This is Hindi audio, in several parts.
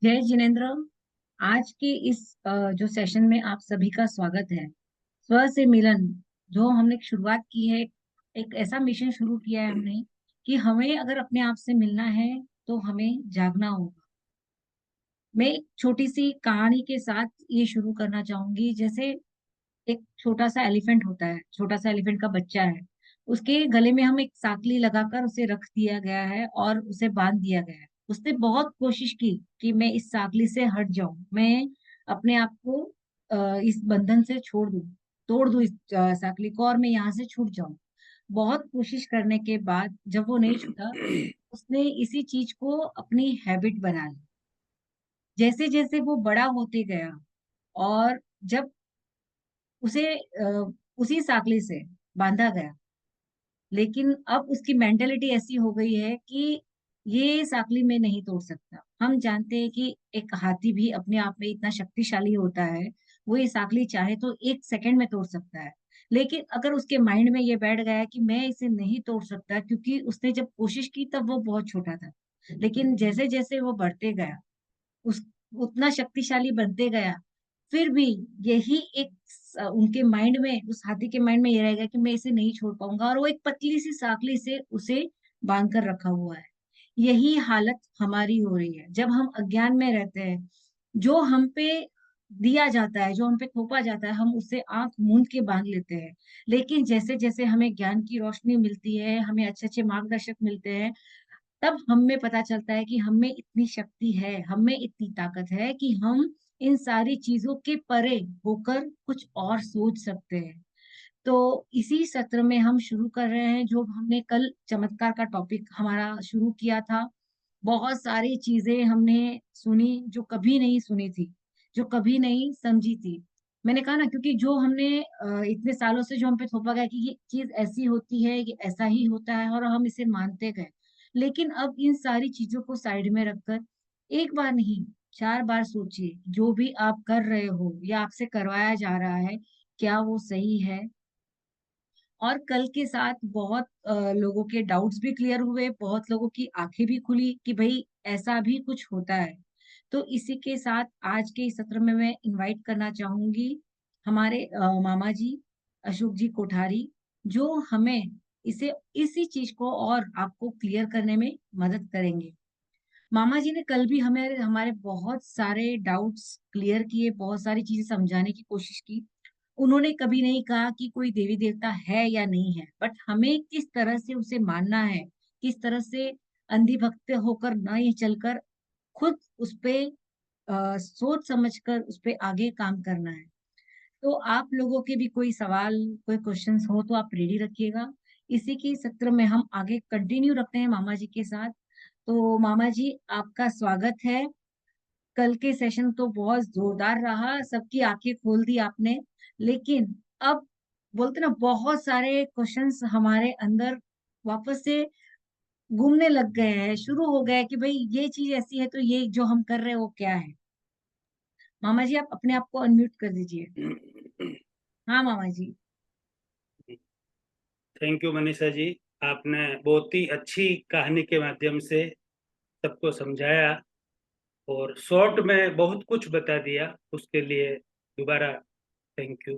जय जिनेन्द्र। आज के इस जो सेशन में आप सभी का स्वागत है। स्व से मिलन जो हमने शुरुआत की है, एक ऐसा मिशन शुरू किया है हमने कि हमें अगर अपने आप से मिलना है तो हमें जागना होगा। मैं एक छोटी सी कहानी के साथ ये शुरू करना चाहूंगी। जैसे एक छोटा सा एलिफेंट होता है, छोटा सा एलिफेंट का बच्चा है। उसके गले में हम एक साकली लगाकर उसे रख दिया गया है और उसे बांध दिया गया है। उसने बहुत कोशिश की कि मैं इस साकली से हट जाऊं, मैं अपने आप को इस बंधन से छोड़ दूं, तोड़ दूं इस साकली को और मैं यहाँ से छूट जाऊं। बहुत कोशिश करने के बाद जब वो नहीं छूटा, उसने इसी चीज को अपनी हैबिट बना ली। जैसे जैसे वो बड़ा होते गया और जब उसे उसी साकली से बांधा गया, लेकिन अब उसकी मेंटेलिटी ऐसी हो गई है कि ये साकली में नहीं तोड़ सकता। हम जानते हैं कि एक हाथी भी अपने आप में इतना शक्तिशाली होता है, वो ये साकली चाहे तो 1 सेकंड में तोड़ सकता है। लेकिन अगर उसके माइंड में ये बैठ गया कि मैं इसे नहीं तोड़ सकता, क्योंकि उसने जब कोशिश की तब वो बहुत छोटा था, लेकिन जैसे जैसे वो बढ़ते गया, उस उतना शक्तिशाली बनते गया, फिर भी यही एक उनके माइंड में, उस हाथी के माइंड में ये रहेगा कि मैं इसे नहीं छोड़ पाऊंगा, और वो एक पतली सी साकली से उसे बांध कर रखा हुआ है। यही हालत हमारी हो रही है जब हम अज्ञान में रहते हैं। जो हम पे दिया जाता है, जो हम पे थोपा जाता है, हम उसे आंख मूंद के बांध लेते हैं। लेकिन जैसे जैसे हमें ज्ञान की रोशनी मिलती है, हमें अच्छे अच्छे मार्गदर्शक मिलते हैं, तब हमें पता चलता है कि हमें इतनी शक्ति है, हमें इतनी ताकत है कि हम इन सारी चीजों के परे होकर कुछ और सोच सकते हैं। तो इसी सत्र में हम शुरू कर रहे हैं जो हमने कल चमत्कार का टॉपिक हमारा शुरू किया था। बहुत सारी चीजें हमने सुनी जो कभी नहीं सुनी थी, जो कभी नहीं समझी थी। मैंने कहा ना, क्योंकि जो हमने इतने सालों से जो हम पे थोपा गया कि ये चीज ऐसी होती है, ये ऐसा ही होता है, और हम इसे मानते गए। लेकिन अब इन सारी चीजों को साइड में रखकर एक बार नहीं, 4 बार सोचिए, जो भी आप कर रहे हो या आपसे करवाया जा रहा है, क्या वो सही है। और कल के साथ बहुत लोगों के डाउट्स भी क्लियर हुए, बहुत लोगों की आंखें भी खुली कि भाई ऐसा भी कुछ होता है। तो इसी के साथ आज के इस सत्र में मैं इनवाइट करना चाहूंगी हमारे मामा जी, अशोक जी कोठारी, जो हमें इसे इसी चीज को और आपको क्लियर करने में मदद करेंगे। मामा जी ने कल भी हमें हमारे बहुत सारे डाउट्स क्लियर किए, बहुत सारी चीजें समझाने की कोशिश की। उन्होंने कभी नहीं कहा कि कोई देवी देवता है या नहीं है, बट हमें किस तरह से उसे मानना है, किस तरह से अंधी भक्त होकर नहीं चलकर खुद उस पे सोच समझकर उस पे आगे काम करना है। तो आप लोगों के भी कोई सवाल, कोई क्वेश्चंस हो तो आप रेडी रखिएगा। इसी के सत्र में हम आगे कंटिन्यू रखते हैं मामा जी के साथ। तो मामा जी, आपका स्वागत है। कल के सेशन तो बहुत जोरदार रहा, सबकी आंखें खोल दी आपने। लेकिन अब बोलते ना, बहुत सारे क्वेश्चंस हमारे अंदर वापस से घूमने लग गए हैं, शुरू हो गए कि भाई ये चीज ऐसी है तो ये जो हम कर रहे हैं वो क्या है। मामा जी, आप अपने आप को अनम्यूट कर दीजिए। हाँ मामा जी। Thank you Manisha ji. आपने बहुत ही अच्छी कहानी के माध्यम से सबको समझाया और शॉर्ट में बहुत कुछ बता दिया, उसके लिए दोबारा थैंक यू।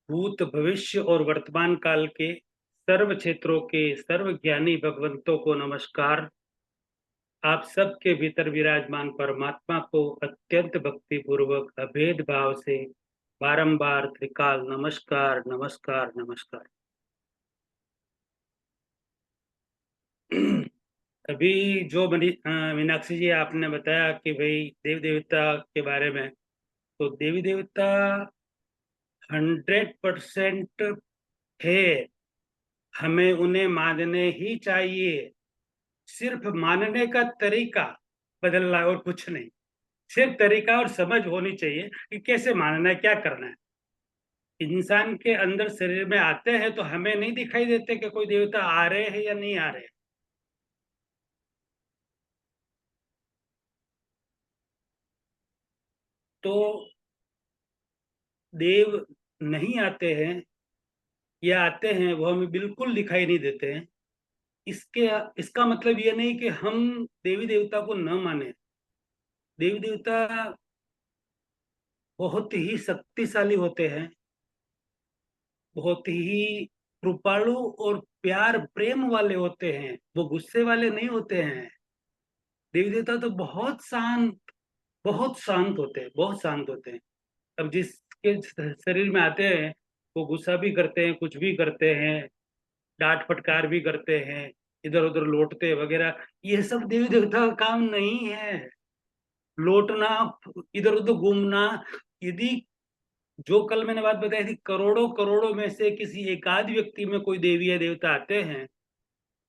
भूत भविष्य और वर्तमान काल के सर्व क्षेत्रों के सर्वज्ञानी भगवंतों को नमस्कार। आप सबके भीतर विराजमान परमात्मा को अत्यंत भक्ति पूर्वक अभेद भाव से बारंबार त्रिकाल नमस्कार नमस्कार नमस्कार। अभी जो मीनाक्षी जी आपने बताया कि भाई देवी देवता के बारे में, तो देवी देवता 100% है, हमें उन्हें मानने ही चाहिए। सिर्फ मानने का तरीका बदलना है और कुछ नहीं। सिर्फ तरीका और समझ होनी चाहिए कि कैसे मानना है, क्या करना है। इंसान के अंदर शरीर में आते हैं तो हमें नहीं दिखाई देते कि कोई देवता आ रहे हैं या नहीं आ रहे हैं। तो देव नहीं आते हैं या आते हैं वो हमें बिल्कुल दिखाई नहीं देते हैं। इसके इसका मतलब ये नहीं कि हम देवी देवता को न माने। देवी देवता बहुत ही शक्तिशाली होते हैं, बहुत ही कृपालु और प्यार प्रेम वाले होते हैं, वो गुस्से वाले नहीं होते हैं। देवी देवता तो बहुत शांत होते हैं, बहुत शांत होते हैं। अब जिसके शरीर में आते हैं वो गुस्सा भी करते हैं, कुछ भी करते हैं, डांट फटकार भी करते हैं, इधर उधर लौटते वगैरह। ये सब देवी देवता का काम नहीं है, लौटना, इधर उधर घूमना। यदि जो कल मैंने बात बताई थी, करोड़ों करोड़ों में से किसी एकाध व्यक्ति में कोई देवी या देवता आते हैं,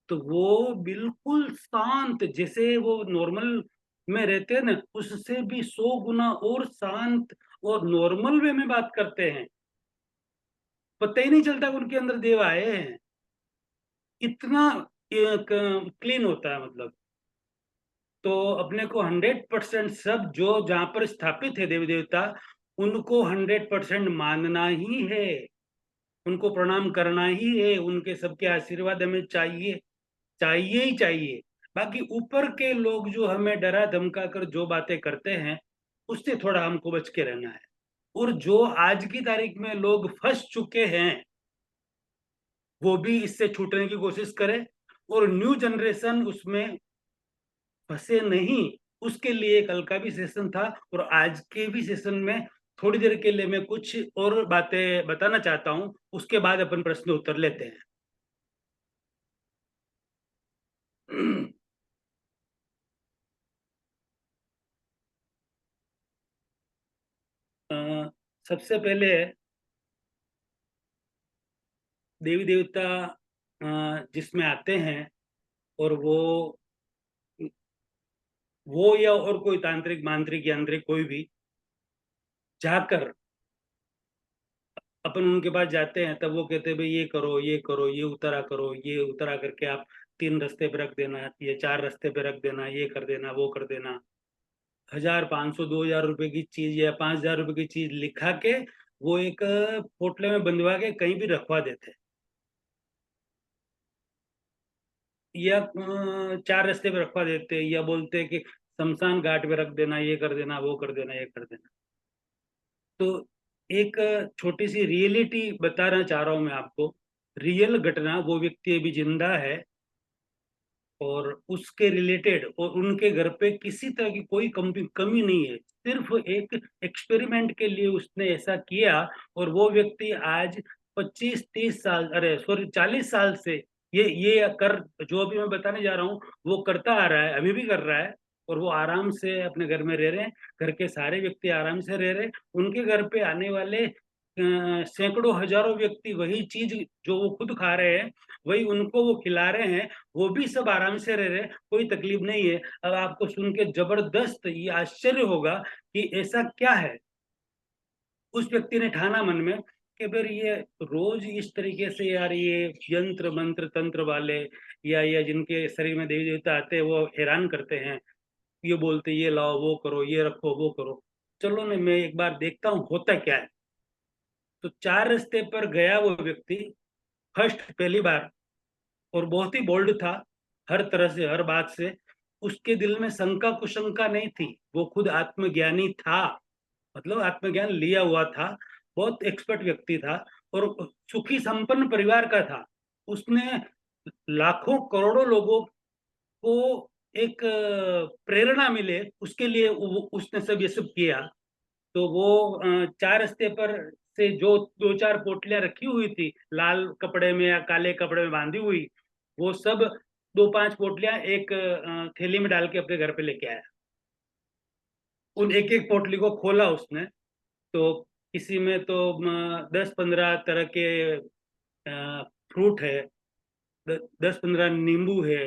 तो वो बिल्कुल शांत, जैसे वो नॉर्मल में रहते हैं ना, उससे भी 100 गुना और शांत और नॉर्मल वे में बात करते हैं। पता ही नहीं चलता कि उनके अंदर देव आए हैं। इतना क्लीन होता है मतलब। तो अपने को 100% सब जो जहां पर स्थापित है देवी देवता, उनको 100% मानना ही है, उनको प्रणाम करना ही है, उनके सबके आशीर्वाद हमें चाहिए, चाहिए ही चाहिए। बाकी ऊपर के लोग जो हमें डरा धमका कर जो बातें करते हैं, उससे थोड़ा हमको बच के रहना है। और जो आज की तारीख में लोग फंस चुके हैं, वो भी इससे छूटने की कोशिश करें, और न्यू जनरेशन उसमें फंसे नहीं। उसके लिए कल का भी सेशन था और आज के भी सेशन में थोड़ी देर के लिए मैं कुछ और बातें बताना चाहता हूं, उसके बाद अपन प्रश्न उत्तर लेते हैं। अ, सबसे पहले देवी देवता जिसमें आते हैं, और वो या और कोई तांत्रिक मांत्रिक यांत्रिक कोई भी जाकर अपन उनके पास जाते हैं, तब वो कहते हैं भाई ये करो, ये करो, ये उतरा करो, ये उतरा करके आप 3 रास्ते पे रख देना, ये 4 रास्ते पे रख देना, ये कर देना, वो कर देना। 1,000, 500, 2,000 रुपए की चीज या 5,000 रुपए की चीज लिखा के वो एक पोटले में बंधवा के कहीं भी रखवा देते, या 4 रास्ते पे रखवा देते, या बोलते कि शमशान घाट पे रख देना, ये कर देना, वो कर देना, ये कर देना। तो एक छोटी सी रियलिटी बताना चाह रहा हूं मैं आपको, रियल घटना। वो व्यक्ति अभी जिंदा है, और उसके रिलेटेड और उनके घर पे किसी तरह की कोई कमी कमी नहीं है, सिर्फ एक एक्सपेरिमेंट के लिए उसने ऐसा किया। और वो व्यक्ति आज 25-30 साल, अरे सॉरी 40 साल से ये कर, जो अभी मैं बताने जा रहा हूँ, वो करता आ रहा है, अभी भी कर रहा है। और वो आराम से अपने घर में रह रहे हैं, घर के सारे व्यक्ति आराम से रह रहे हैं। उनके घर पे आने वाले सैकड़ों हजारों व्यक्ति वही चीज जो वो खुद खा रहे हैं, वही उनको वो खिला रहे हैं, वो भी सब आराम से रह रहे हैं, कोई तकलीफ नहीं है। अब आपको सुन के जबरदस्त ये आश्चर्य होगा कि ऐसा क्या है। उस व्यक्ति ने ठाना मन में कि फिर ये रोज इस तरीके से, यार ये यंत्र मंत्र तंत्र वाले या जिनके शरीर में देवी देवता आते हैं, वो हैरान करते हैं, ये बोलते ये लाओ, वो करो, ये रखो, वो करो। चलो ना, मैं एक बार देखता हूँ होता क्या है। तो 4 रास्ते पर गया वो व्यक्ति, फर्स्ट पहली बार, और बहुत ही बोल्ड था, हर तरह से, हर बात से। उसके दिल में शंका कुशंका नहीं थी, वो खुद आत्मज्ञानी था, मतलब आत्मज्ञान लिया हुआ था, बहुत एक्सपर्ट व्यक्ति था, और सुखी संपन्न परिवार का था। उसने लाखों करोड़ों लोगों को एक प्रेरणा मिले, उसके लिए उसने सब ये सब किया। तो वो 4 रास्ते पर से जो 2-4 पोटलियां रखी हुई थी, लाल कपड़े में या काले कपड़े में बांधी हुई, वो सब 2-5 पोटलियां एक थैली में डाल के अपने घर पे लेके आया। उन एक एक पोटली को खोला उसने, तो किसी में तो 10-15 तरह के फ्रूट है, 10-15 नींबू है,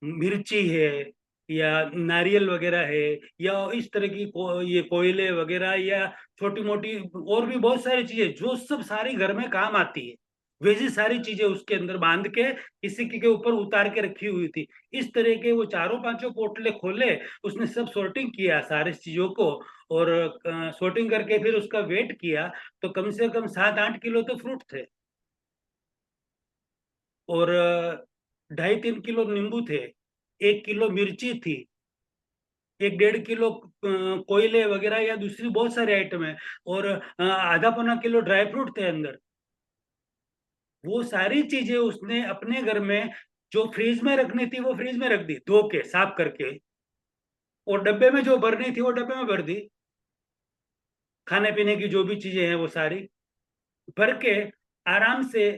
मिर्ची है, या नारियल वगैरह है, या इस तरह की ये कोयले वगैरह, या छोटी मोटी और भी बहुत सारी चीजें जो सब सारी घर में काम आती है, वैसी सारी चीजें उसके अंदर बांध के किसी के ऊपर उतार के रखी हुई थी। इस तरह के वो चारों पांचों पोटले खोले, उसने सब सॉर्टिंग किया सारी चीजों को, और सॉर्टिंग करके फिर उसका वेट किया, तो कम से कम 7-8 किलो तो फ्रूट थे। और 2.5-3 किलो नींबू थे, 1 किलो मिर्ची थी, 1-1.5 किलो कोयले वगैरह या दूसरी बहुत सारे आइटम है, और आधा पौना किलो ड्राई फ्रूट थे अंदर। वो सारी चीजें उसने अपने घर में जो फ्रीज में रखनी थी वो फ्रीज में रख दी, धो के साफ करके, और डब्बे में जो भरनी थी वो डब्बे में भर दी। खाने पीने की जो भी चीजें हैं वो सारी भर के आराम से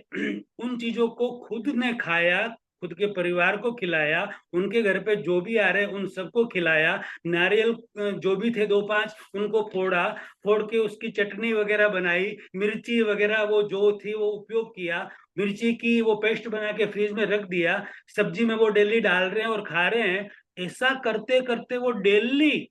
उन चीजों को खुद ने खाया, खुद के परिवार को खिलाया, उनके घर पे जो भी आ रहे उन सबको खिलाया। नारियल जो भी थे 2-5 उनको फोड़ा, फोड़ के उसकी चटनी वगैरह बनाई, मिर्ची वगैरह वो जो थी वो उपयोग किया, मिर्ची की वो पेस्ट बना के फ्रीज में रख दिया, सब्जी में वो डेली डाल रहे हैं और खा रहे हैं। ऐसा करते करते वो डेली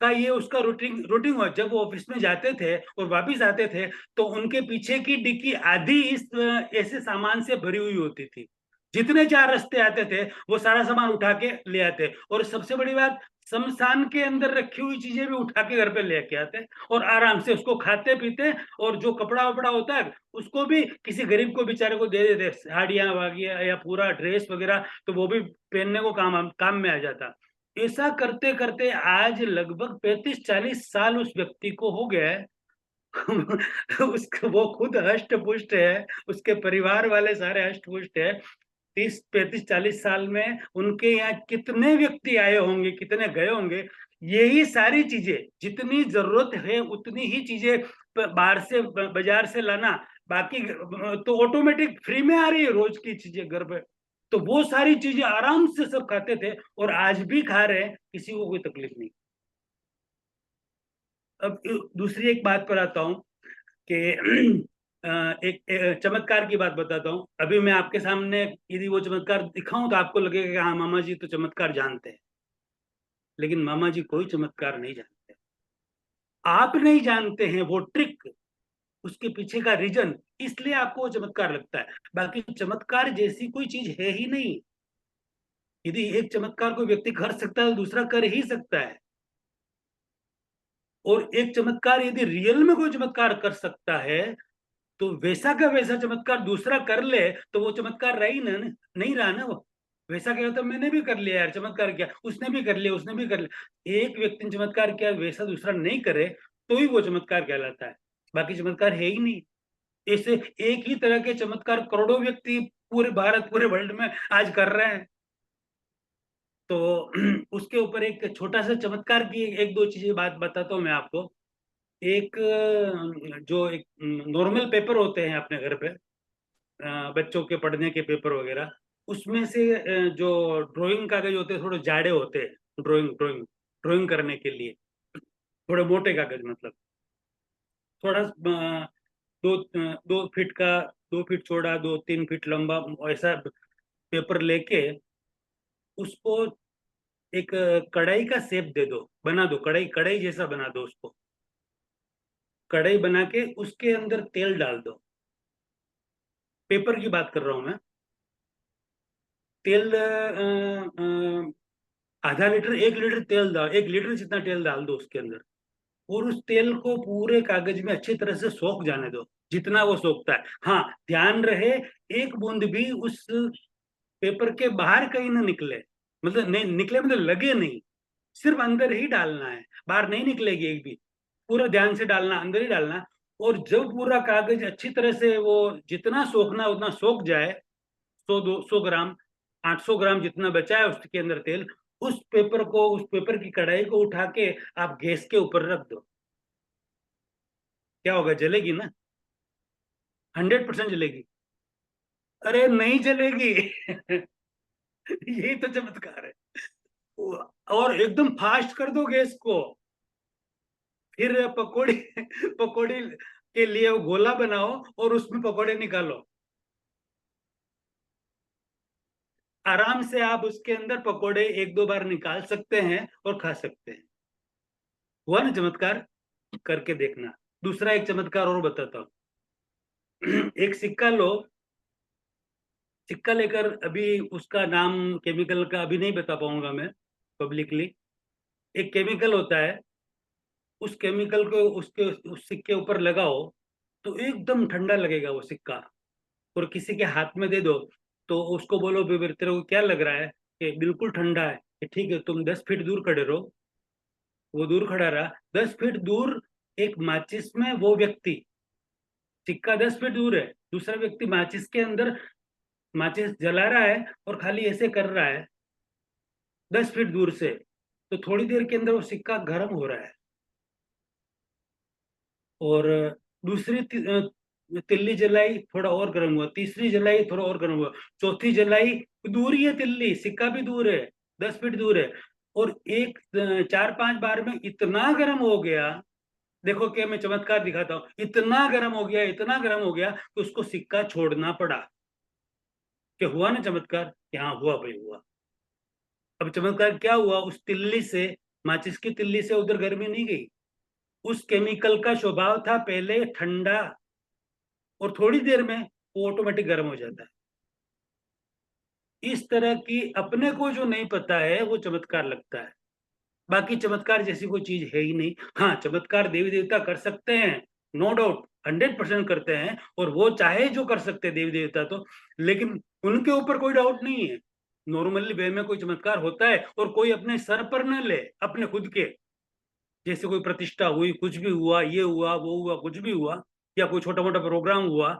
का ये उसका रूटीन रूटीन हुआ। जब वो ऑफिस में जाते थे और वापिस आते थे तो उनके पीछे की डिक्की आधी इस ऐसे सामान से भरी हुई होती थी। जितने 4 रास्ते आते थे वो सारा सामान उठा के ले आते, और सबसे बड़ी बात, शमशान के अंदर रखी हुई चीजें भी उठा के घर पे लेके आते और आराम से उसको खाते पीते, और जो कपड़ा वपड़ा होता है उसको भी किसी गरीब को बेचारे को दे देते, साड़ियां वागियां या पूरा ड्रेस वगैरह, तो वो भी पहनने को काम में आ जाता। ऐसा करते करते आज लगभग 35-40 साल उस व्यक्ति को हो गया है। उसको वो खुद हष्ट पुष्ट है, उसके परिवार वाले सारे हष्ट पुष्ट है। 30-35-40 साल में उनके यहाँ कितने व्यक्ति आए होंगे, कितने गए होंगे। यही सारी चीजें, जितनी जरूरत है उतनी ही चीजें बाहर से बाजार से लाना, बाकी तो ऑटोमेटिक फ्री में आ रही है रोज की चीजें घर पे। तो वो सारी चीजें आराम से सब खाते थे और आज भी खा रहे हैं, किसी को कोई तकलीफ नहीं। अब दूसरी एक बात पर आता हूँ कि एक चमत्कार की बात बताता हूँ। अभी मैं आपके सामने यदि वो चमत्कार दिखाऊं तो आपको लगेगा कि हाँ मामा जी तो चमत्कार जानते हैं, लेकिन मामा जी कोई चमत्कार नहीं जानते। आप नहीं जानते हैं वो ट्रिक, उसके पीछे का रीजन, इसलिए आपको वो चमत्कार लगता है। बाकी चमत्कार जैसी कोई चीज है ही नहीं। यदि एक चमत्कार कोई व्यक्ति कर सकता है तो दूसरा कर ही सकता है। और एक चमत्कार यदि रियल में कोई चमत्कार कर सकता है तो वैसा का वैसा चमत्कार दूसरा कर ले तो वो चमत्कार रही ना, नहीं रहा ना वो। वैसा क्या होता, मैंने भी कर लिया यार चमत्कार किया, उसने भी कर लिया, उसने भी कर लिया। एक व्यक्ति ने चमत्कार किया, वैसा दूसरा नहीं करे तो ही वो चमत्कार कहलाता है, बाकी चमत्कार है ही नहीं। ऐसे एक ही तरह के चमत्कार करोड़ों व्यक्ति पूरे भारत, पूरे वर्ल्ड में आज कर रहे हैं। तो उसके ऊपर एक छोटा सा चमत्कार की एक दो चीजें बात बताता हूँ मैं आपको। एक जो एक नॉर्मल पेपर होते हैं अपने घर पे, बच्चों के पढ़ने के पेपर वगैरह, उसमें से जो ड्राइंग कागज होते हैं थोड़े जाड़े होते हैं, ड्राइंग ड्राइंग ड्राइंग करने के लिए थोड़े मोटे कागज, मतलब थोड़ा 2 फीट का, 2 फीट चौड़ा, 2-3 फीट लंबा, ऐसा पेपर लेके उसको एक कढ़ाई का शेप दे दो, बना दो, कढ़ाई कढ़ाई जैसा बना दो उसको। कढ़ाई बना के उसके अंदर तेल डाल दो। पेपर की बात कर रहा हूं मैं। तेल आधा लीटर, 1 लीटर तेल डाल, 1 लीटर जितना तेल डाल दो उसके अंदर, और उस तेल को पूरे कागज में अच्छी तरह से सोख जाने दो, जितना वो सोखता है। हाँ, ध्यान रहे एक बूंद भी उस पेपर के बाहर कहीं ना निकले, मतलब नहीं निकले, मतलब लगे नहीं, सिर्फ अंदर ही डालना है, बाहर नहीं निकलेगी एक भी। पूरा ध्यान से डालना, अंदर ही डालना। और जब पूरा कागज अच्छी तरह से वो जितना सोखना उतना सोख जाए, 100-200 ग्राम, 800 ग्राम जितना बचा है उसके अंदर तेल, उस पेपर को, उस पेपर की कढ़ाई को उठा के आप गैस के ऊपर रख दो। क्या होगा, जलेगी ना, 100% जलेगी। अरे नहीं जलेगी। यही तो चमत्कार है। और एकदम फास्ट कर दो गैस को, फिर पकौड़ी पकौड़ी के लिए वो गोला बनाओ और उसमें पकौड़े निकालो। आराम से आप उसके अंदर पकौड़े 1-2 बार निकाल सकते हैं और खा सकते हैं। हुआ ना चमत्कार, करके देखना। दूसरा एक चमत्कार और बताता हूँ। एक सिक्का लो, सिक्का लेकर, अभी उसका नाम केमिकल का अभी नहीं बता पाऊंगा मैं पब्लिकली। एक केमिकल होता है, उस केमिकल को उसके उस सिक्के ऊपर लगाओ तो एकदम ठंडा लगेगा वो सिक्का, और किसी के हाथ में दे दो तो उसको बोलो तेरे को क्या लग रहा है कि बिल्कुल ठंडा है, कि ठीक है तुम 10 फीट दूर खड़े रहो। वो दूर खड़ा रहा, 10 फीट दूर एक माचिस में वो व्यक्ति, सिक्का 10 फीट दूर है, दूसरा व्यक्ति माचिस के अंदर माचिस जला रहा है और खाली ऐसे कर रहा है 10 फीट दूर से। तो थोड़ी देर के अंदर वो सिक्का गर्म हो रहा है। और दूसरी तिल्ली जलाई, थोड़ा और गर्म हुआ, तीसरी जलाई, थोड़ा और गर्म हुआ, चौथी जलाई, दूर ही है तिल्ली, सिक्का भी दूर है, 10 फीट दूर है। और एक 4-5 बार में इतना गर्म हो गया, देखो क्या मैं चमत्कार दिखाता हूँ, इतना गर्म हो गया, इतना गर्म हो गया कि उसको सिक्का छोड़ना पड़ा। क्या हुआ ना चमत्कार? कि हाँ हुआ भाई, हुआ। अब चमत्कार क्या हुआ, उस तिल्ली से, माचिस की तिल्ली से उधर गर्मी नहीं गई। उस केमिकल का स्वभाव था पहले ठंडा, और थोड़ी देर में वो ऑटोमेटिक गर्म हो जाता है। इस तरह की अपने को जो नहीं पता है वो चमत्कार लगता है। बाकी चमत्कार जैसी कोई चीज है ही नहीं। हाँ, चमत्कार देवी देवता कर सकते हैं, नो डाउट, 100% करते हैं, और वो चाहे जो कर सकते हैं देवी देवता तो, लेकिन उनके ऊपर कोई डाउट नहीं है। नॉर्मली वे में कोई चमत्कार होता है और कोई अपने सर पर न ले, अपने खुद के, जैसे कोई प्रतिष्ठा हुई, कुछ भी हुआ, ये हुआ, वो हुआ, कुछ भी हुआ, या कोई छोटा मोटा प्रोग्राम हुआ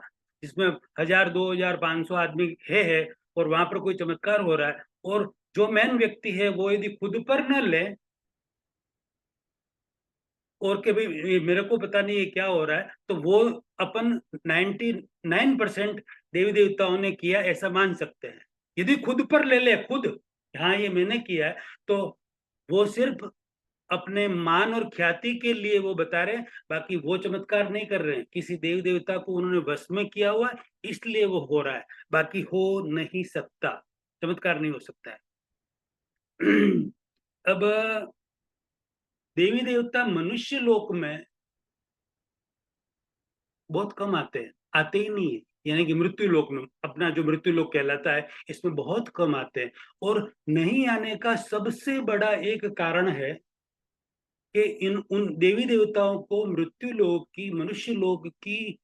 जिसमें 1000, 2000, 500 आदमी है, और वहां पर कोई चमत्कार हो रहा है, और जो मेन व्यक्ति है वो यदि खुद पर न ले, और के भाई मेरे को पता नहीं है क्या हो रहा है, तो वो अपन 99% देवी देवताओं ने किया ऐसा मान सकते हैं। यदि खुद पर ले ले, खुद, हाँ ये मैंने किया है, तो वो सिर्फ अपने मान और ख्याति के लिए वो बता रहे हैं। बाकी वो चमत्कार नहीं कर रहे हैं, किसी देवी देवता को उन्होंने वश में किया हुआ है, इसलिए वो हो रहा है। बाकी हो नहीं सकता, चमत्कार नहीं हो सकता है। अब देवी देवता मनुष्य लोक में बहुत कम आते हैं, आते ही नहीं है। यानी कि मृत्यु लोक में, अपना जो मृत्यु लोक कहलाता है, इसमें बहुत कम आते हैं। और नहीं आने का सबसे बड़ा एक कारण है कि इन उन देवी देवताओं को मृत्यु लोक की, मनुष्य लोक की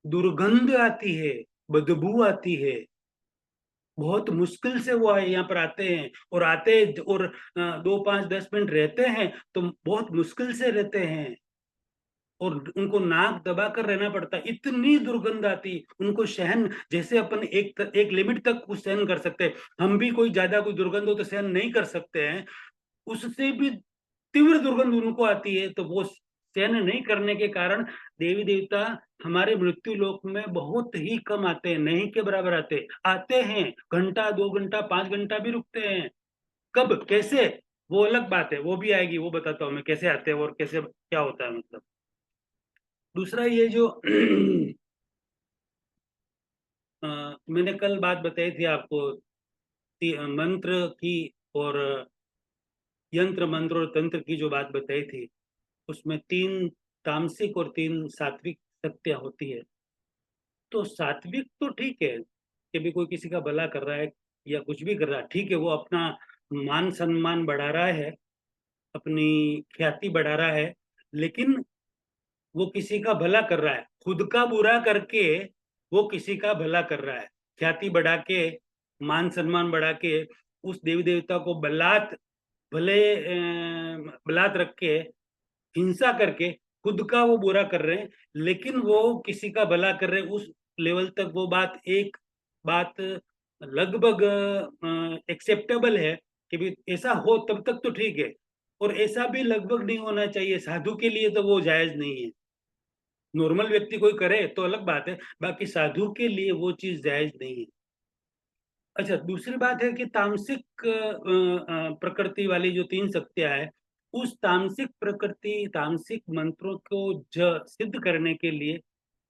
दुर्गंध आती है, बदबू आती है। बहुत मुश्किल से वो यहाँ पर आते हैं, और आते और 2, 5, 10 मिनट रहते हैं तो बहुत मुश्किल से रहते हैं, और उनको नाक दबा कर रहना पड़ता है, इतनी दुर्गंध आती उनको सहन। जैसे अपन एक लिमिट तक कुछ सहन कर सकते हैं, हम भी कोई ज्यादा कोई दुर्गंध हो तो सहन नहीं कर सकते हैं, उससे भी तीव्र दुर्गंध उनको आती है। तो वो सहन नहीं करने के कारण देवी देवता हमारे मृत्यु लोक में बहुत ही कम आते हैं, नहीं के बराबर आते आते हैं। घंटा, 2 घंटा, 5 घंटा भी रुकते हैं। कब, कैसे, वो अलग बात है, वो भी आएगी, वो बताता हूँ मैं कैसे आते हैं और कैसे क्या होता है। मतलब दूसरा ये जो मैंने कल बात बताई थी आपको, मंत्र की, और यंत्र मंत्र और तंत्र की जो बात बताई थी, उसमें 3 तामसिक और 3 सात्विक शक्तियां होती है। तो सात्विक तो ठीक है कि भी कोई किसी का भला कर रहा है या कुछ भी कर रहा है, ठीक है, वो अपना मान सम्मान बढ़ा रहा है, अपनी ख्याति बढ़ा रहा है, लेकिन वो किसी का भला कर रहा है, खुद का बुरा करके वो किसी का भला कर रहा है। ख्याति बढ़ा के, मान सम्मान बढ़ा के, उस देवी देवता को बलात्, भले बलात् रख के, हिंसा करके खुद का वो बुरा कर रहे हैं, लेकिन वो किसी का भला कर रहे हैं। उस लेवल तक वो बात, एक बात लगभग एक्सेप्टेबल है कि भी ऐसा हो तब तक तो ठीक है, और ऐसा भी लगभग नहीं होना चाहिए। साधु के लिए तो वो जायज नहीं है। नॉर्मल व्यक्ति कोई करे तो अलग बात है, बाकी साधु के लिए वो चीज जायज नहीं है। अच्छा, दूसरी बात है कि तामसिक प्रकृति वाली जो 3 शक्तियां है, उस तामसिक प्रकृति, तामसिक मंत्रों को सिद्ध करने के लिए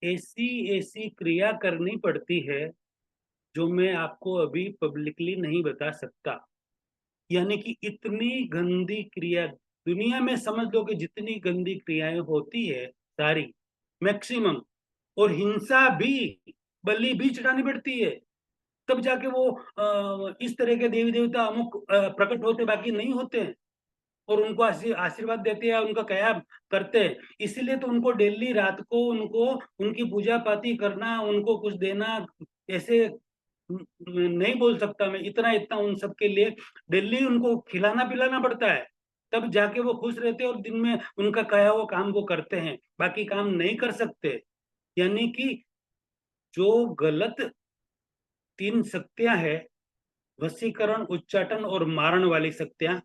ऐसी ऐसी क्रिया करनी पड़ती है जो मैं आपको अभी पब्लिकली नहीं बता सकता। यानी कि इतनी गंदी क्रिया, दुनिया में समझ लो कि जितनी गंदी क्रियाएं होती है सारी, मैक्सिमम, और हिंसा भी, बलि भी चढ़ानी पड़ती है, तब जाके वो इस तरह के देवी देवता अमुक प्रकट होते, बाकी नहीं होते हैं। और उनको आशीर्वाद देते हैं, उनका क्या करते हैं। इसीलिए तो उनको डेली रात को उनको, उनकी पूजा पाती करना, उनको कुछ देना, ऐसे नहीं बोल सकता मैं, इतना इतना उन सबके लिए डेली उनको खिलाना पिलाना पड़ता है, तब जाके वो खुश रहते हैं और दिन में उनका कहा हुआ काम वो करते हैं, बाकी काम नहीं कर सकते। यानी कि जो गलत 3 शक्तियां है, वशीकरण, उच्चाटन और मारण वाली शक्तियां,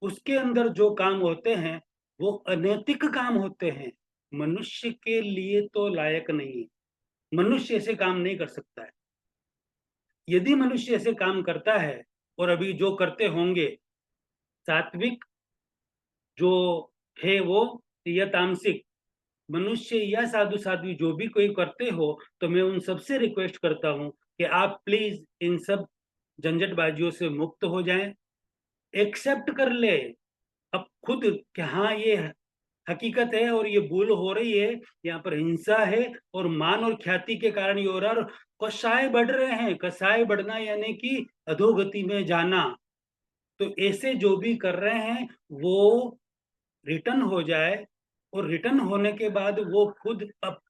उसके अंदर जो काम होते हैं वो अनैतिक काम होते हैं, मनुष्य के लिए तो लायक नहीं है। मनुष्य ऐसे काम नहीं कर सकता है। यदि मनुष्य ऐसे काम करता है, और अभी जो करते होंगे, सात्विक जो है वो, या तामसिक मनुष्य या साधु साध्वी जो भी कोई करते हो, तो मैं उन सबसे रिक्वेस्ट करता हूं कि आप प्लीज इन सब झंझटबाजियों से मुक्त हो जाएं, एक्सेप्ट कर ले अब खुद कि हाँ ये हकीकत है और ये भूल हो रही है, यहाँ पर हिंसा है और मान और ख्याति के कारण ये हो रहा है, और कसाय बढ़ रहे हैं। कसाय बढ़ना यानी कि अधोगति में जाना। तो ऐसे जो भी कर रहे हैं वो रिटर्न हो जाए, और रिटर्न होने के बाद वो खुद अब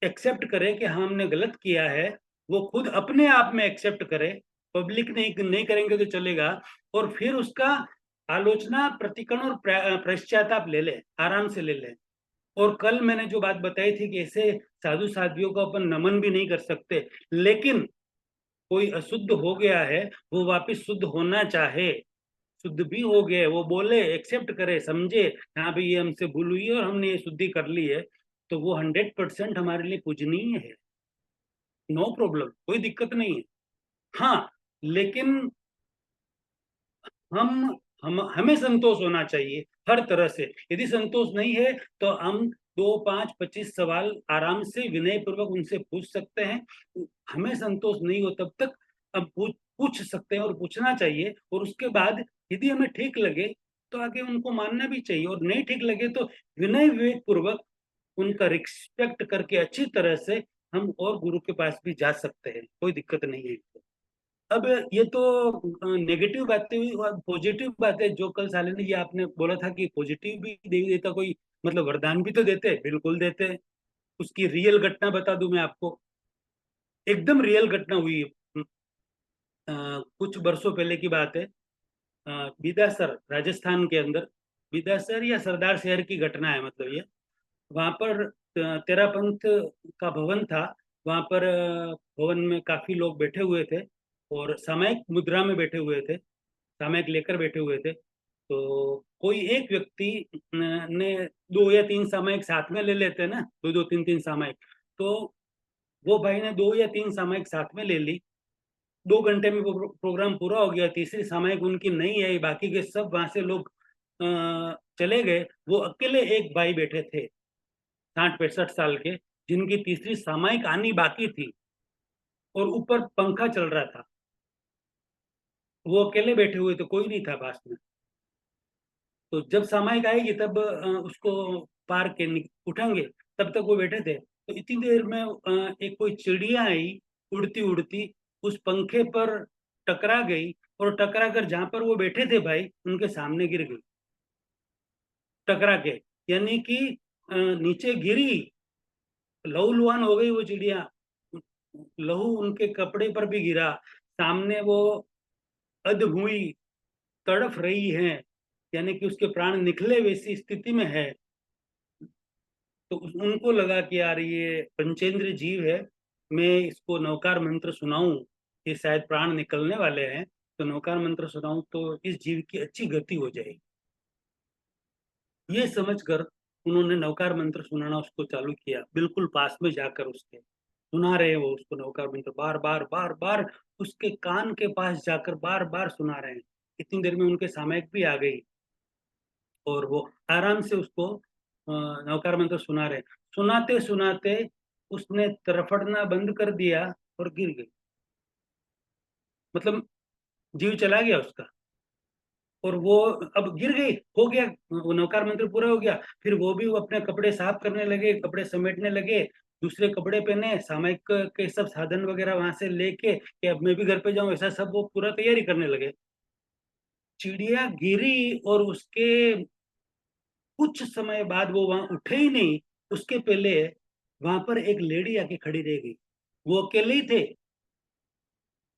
एक्सेप्ट करे कि हाँ हमने गलत किया है, वो खुद अपने आप में एक्सेप्ट करे, पब्लिक नहीं नहीं करेंगे तो चलेगा, और फिर उसका आलोचना, प्रतिकरण और पश्चाताप ले ले, आराम से ले ले। और कल मैंने जो बात बताई थी कि ऐसे साधु साध्वियों को अपन नमन भी नहीं कर सकते, लेकिन कोई अशुद्ध हो गया है, वो वापस शुद्ध होना चाहे, शुद्ध भी हो गए, वो बोले, एक्सेप्ट करे, समझे हाँ भाई ये हमसे भूल हुई है और हमने ये शुद्धि कर ली है, तो वो 100% हमारे लिए पूजनीय है। नो प्रॉब्लम, कोई दिक्कत नहीं है। हाँ, लेकिन हम हमें संतोष होना चाहिए हर तरह से। यदि संतोष नहीं है तो हम 2, 5, 25 सवाल आराम से विनय पूर्वक उनसे पूछ सकते हैं। हमें संतोष नहीं हो तब तक हम पूछ सकते हैं और पूछना चाहिए, और उसके बाद यदि हमें ठीक लगे तो आगे उनको मानना भी चाहिए, और नहीं ठीक लगे तो विनय विवेक पूर्वक उनका रिस्पेक्ट करके अच्छी तरह से हम और गुरु के पास भी जा सकते हैं, कोई दिक्कत नहीं है। अब ये तो नेगेटिव बातें हुई, और पॉजिटिव बातें जो कल साले ने, ये आपने बोला था कि पॉजिटिव भी देवी देवता कोई मतलब वरदान भी तो देते हैं, बिल्कुल देते हैं। उसकी रियल घटना बता दूं मैं आपको, एकदम रियल घटना हुई है। कुछ वर्षों पहले की बात है। बिदासर राजस्थान के अंदर, बिदासर या सरदार शहर की घटना है, मतलब ये वहां पर तेरापंथ का भवन था। वहां पर भवन में काफी लोग बैठे हुए थे और सामयिक मुद्रा में बैठे हुए थे, सामयिक लेकर बैठे हुए थे। तो कोई एक व्यक्ति ने 2 या 3 सामयिक साथ में ले लेते हैं ना, 2, 2, 3, 3 सामयिक। तो वो भाई ने 2 या 3 सामयिक साथ में ले ली। 2 घंटे में प्रोग्राम पूरा हो गया, तीसरी सामयिक उनकी नहीं आई, बाकी के सब वहां से लोग चले गए। वो अकेले एक भाई बैठे थे, 60 65 साल के, जिनकी तीसरी सामयिक आनी बाकी थी, और ऊपर पंखा चल रहा था। वो अकेले बैठे हुए थे, कोई नहीं था पास में। तो जब सामयिक आएगी तब उसको पार के उठाएंगे, तब तक वो बैठे थे। तो इतनी देर में एक कोई चिड़िया आई, उड़ती उड़ती उस पंखे पर टकरा गई, और टकरा कर जहां पर वो बैठे थे भाई उनके सामने गिर गई, टकरा के। यानी कि नीचे गिरी, लहूलुहान हो गई वो चिड़िया, लहू उनके कपड़े पर भी गिरा, सामने वो अध हुई, तड़फ रही है, यानी कि उसके प्राण निकले वैसी स्थिति में है। तो उनको लगा कि यार ये पंचेंद्र जीव है, मैं इसको नवकार मंत्र सुनाऊं, ये शायद प्राण निकलने वाले हैं, तो नवकार मंत्र सुनाऊं तो इस जीव की अच्छी गति हो जाएगी। ये समझकर उन्होंने नवकार मंत्र सुनाना उसको चालू किया, बिल्कुल पास में जाकर उसके सुना रहे हैं वो उसको नवकार मंत्र, बार बार बार बार उसके कान के पास जाकर बार बार सुना रहे हैं। इतनी देर में उनके सामयिक भी आ गई, और वो आराम से उसको नवकार मंत्र सुना रहे। सुनाते सुनाते उसने तरफड़ना बंद कर दिया और गिर गई, मतलब जीव चला गया उसका। और वो अब गिर गई, हो गया, वो नवकार मंत्र पूरा हो गया। फिर वो भी वो अपने कपड़े साफ करने लगे, कपड़े समेटने लगे, दूसरे कपड़े पहने, सामयिक के सब साधन वगैरह वहां से लेके कि अब मैं भी घर पे जाऊं, ऐसा सब वो पूरा तैयारी करने लगे। चिड़िया गिरी और उसके कुछ समय बाद वो वहां उठे ही नहीं, उसके पहले वहां पर एक लेडी आके खड़ी रह गई। वो अकेले ही थे,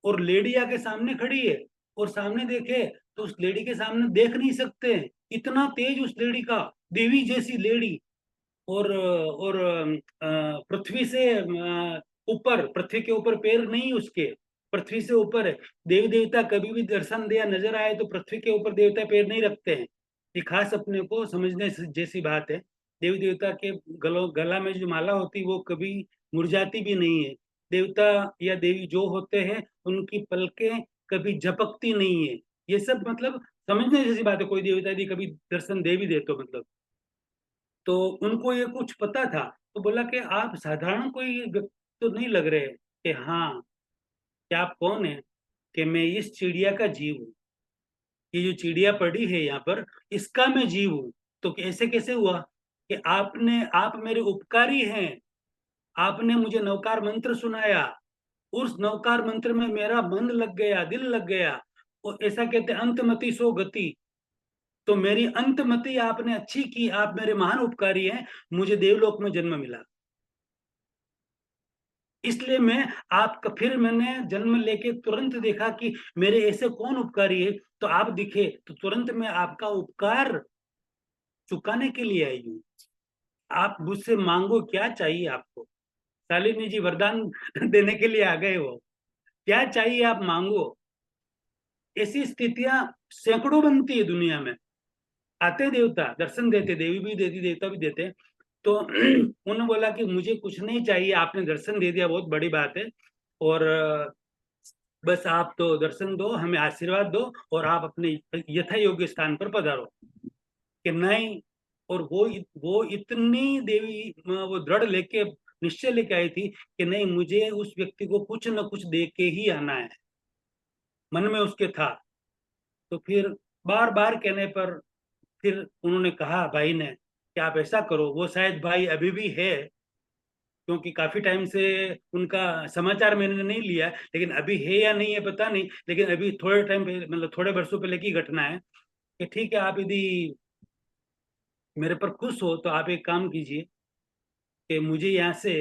और लेडी आके सामने खड़ी है, और सामने देखे तो उस लेडी के सामने देख नहीं सकते, इतना तेज उस लेडी का, देवी जैसी लेडी। और पृथ्वी से ऊपर, पृथ्वी के ऊपर पैर नहीं उसके, पृथ्वी से ऊपर है। देवी देवता कभी भी दर्शन दिया नजर आए तो पृथ्वी के ऊपर देवता पैर नहीं रखते हैं। ये खास अपने को समझने जैसी बात है। देवी देवता के गला में जो माला होती है वो कभी मुरझाती भी नहीं है। देवता या देवी जो होते हैं उनकी पलकें कभी झपकती नहीं है। ये सब मतलब समझने जैसी बात है। कोई देवता यदि कभी दर्शन दे भी दे तो मतलब, तो उनको ये कुछ पता था। तो बोला कि आप साधारण कोई व्यक्ति तो नहीं लग रहे कि हाँ, क्या आप कौन है? कि मैं इस चिड़िया का जीव हूँ, ये जो चिड़िया पड़ी है यहाँ पर इसका मैं जीव हूँ। तो ऐसे कैसे हुआ कि आप मेरे उपकारी हैं, आपने मुझे नवकार मंत्र सुनाया, उस नवकार मंत्र में मेरा मन लग गया, दिल लग गया। और ऐसा कहते अंतमति सो गति, तो मेरी अंतमति आपने अच्छी की, आप मेरे महान उपकारी हैं, मुझे देवलोक में जन्म मिला। इसलिए मैं आपका, फिर मैंने जन्म लेके तुरंत देखा कि मेरे ऐसे कौन उपकारी है, तो आप दिखे, तो तुरंत मैं आपका उपकार चुकाने के लिए आई हूँ। आप मुझसे मांगो, क्या चाहिए आपको? शालिनी जी वरदान देने के लिए आ गए हो, क्या चाहिए आप मांगो। ऐसी स्थितियां सैकड़ों बनती है दुनिया में। आते देवता दर्शन देते, देवी भी देती देवता भी देते। तो उन्होंने बोला कि मुझे कुछ नहीं चाहिए, आपने दर्शन दे दिया, बहुत बड़ी बात है। और बस आप तो दर्शन दो, हमें आशीर्वाद दो, और आप अपने यथा योग्य स्थान पर पधारो। कि नहीं, और वो इतनी देवी वो दृढ़ लेके निश्चय लेके आई थी कि नहीं, मुझे उस व्यक्ति को कुछ न कुछ दे के ही आना है, मन में उसके था। तो फिर बार बार कहने पर फिर उन्होंने कहा भाई ने कि आप ऐसा करो, वो शायद भाई अभी भी है, क्योंकि काफी टाइम से उनका समाचार मैंने नहीं लिया, लेकिन अभी है या नहीं है पता नहीं। लेकिन अभी थोड़े टाइम पहले, मतलब थोड़े वर्षों पहले की घटना है, कि ठीक है, आप यदि मेरे पर खुश हो तो आप एक काम कीजिए कि मुझे यहाँ से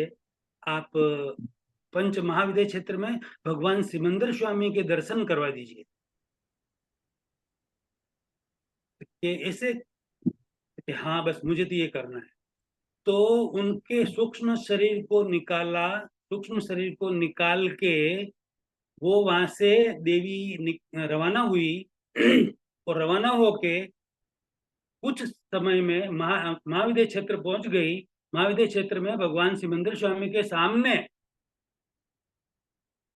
आप पंच महाविद्य क्षेत्र में भगवान सिमंदर स्वामी के दर्शन करवा दीजिए। कि ऐसे कि हाँ, बस मुझे तो ये करना है। तो उनके सूक्ष्म शरीर को निकाला, सूक्ष्म शरीर को निकाल के वो वहां से देवी रवाना हुई। और रवाना होके कुछ समय में महाविद्य क्षेत्र पहुंच गई। महाविद्य क्षेत्र में भगवान सिमंदर स्वामी के सामने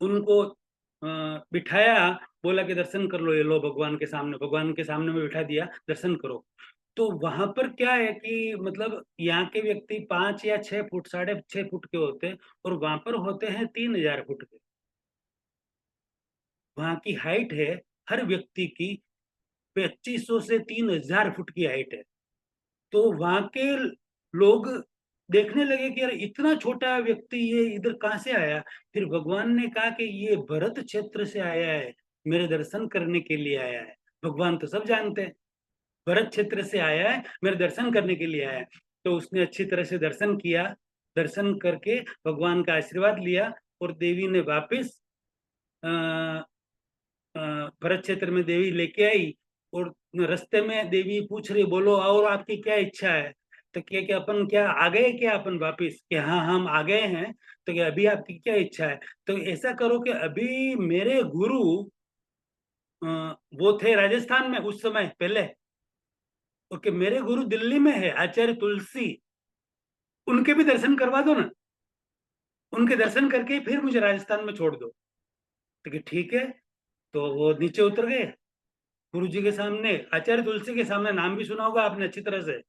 उनको बिठाया, बोला कि दर्शन कर लो, ये लो भगवान के सामने में बिठा दिया, दर्शन करो। तो वहां पर क्या है कि मतलब यहाँ के व्यक्ति 5 या 6 फुट, 6.5 फुट के होते हैं, और वहां पर होते हैं 3,000 फुट के। वहां की हाइट है हर व्यक्ति की 2500 से 3,000 फुट की हाइट है। तो वहां के लोग देखने लगे कि यार इतना छोटा व्यक्ति ये इधर कहाँ से आया। फिर भगवान ने कहा कि ये भरत क्षेत्र से आया है, मेरे दर्शन करने के लिए आया है। भगवान तो सब जानते हैं, भरत क्षेत्र से आया है, मेरे दर्शन करने के लिए आया है। तो उसने अच्छी तरह से दर्शन किया, दर्शन करके भगवान का आशीर्वाद लिया, और देवी ने वापिस भरत क्षेत्र में देवी लेके आई। और रास्ते में देवी पूछ रही, बोलो और आपकी क्या इच्छा है? तो क्या क्या अपन क्या आ गए, क्या अपन वापिस? कि हाँ, हम आ गए हैं। तो क्या अभी आपकी क्या इच्छा है? तो ऐसा करो कि अभी मेरे गुरु अ, वो थे राजस्थान में उस समय पहले, ओके, मेरे गुरु दिल्ली में है, आचार्य तुलसी, उनके भी दर्शन करवा दो ना। उनके दर्शन करके फिर मुझे राजस्थान में छोड़ दो। तो ठीक है। तो वो नीचे उतर गए गुरु जी के सामने, आचार्य तुलसी के सामने, नाम भी सुना होगा आपने अच्छी तरह से,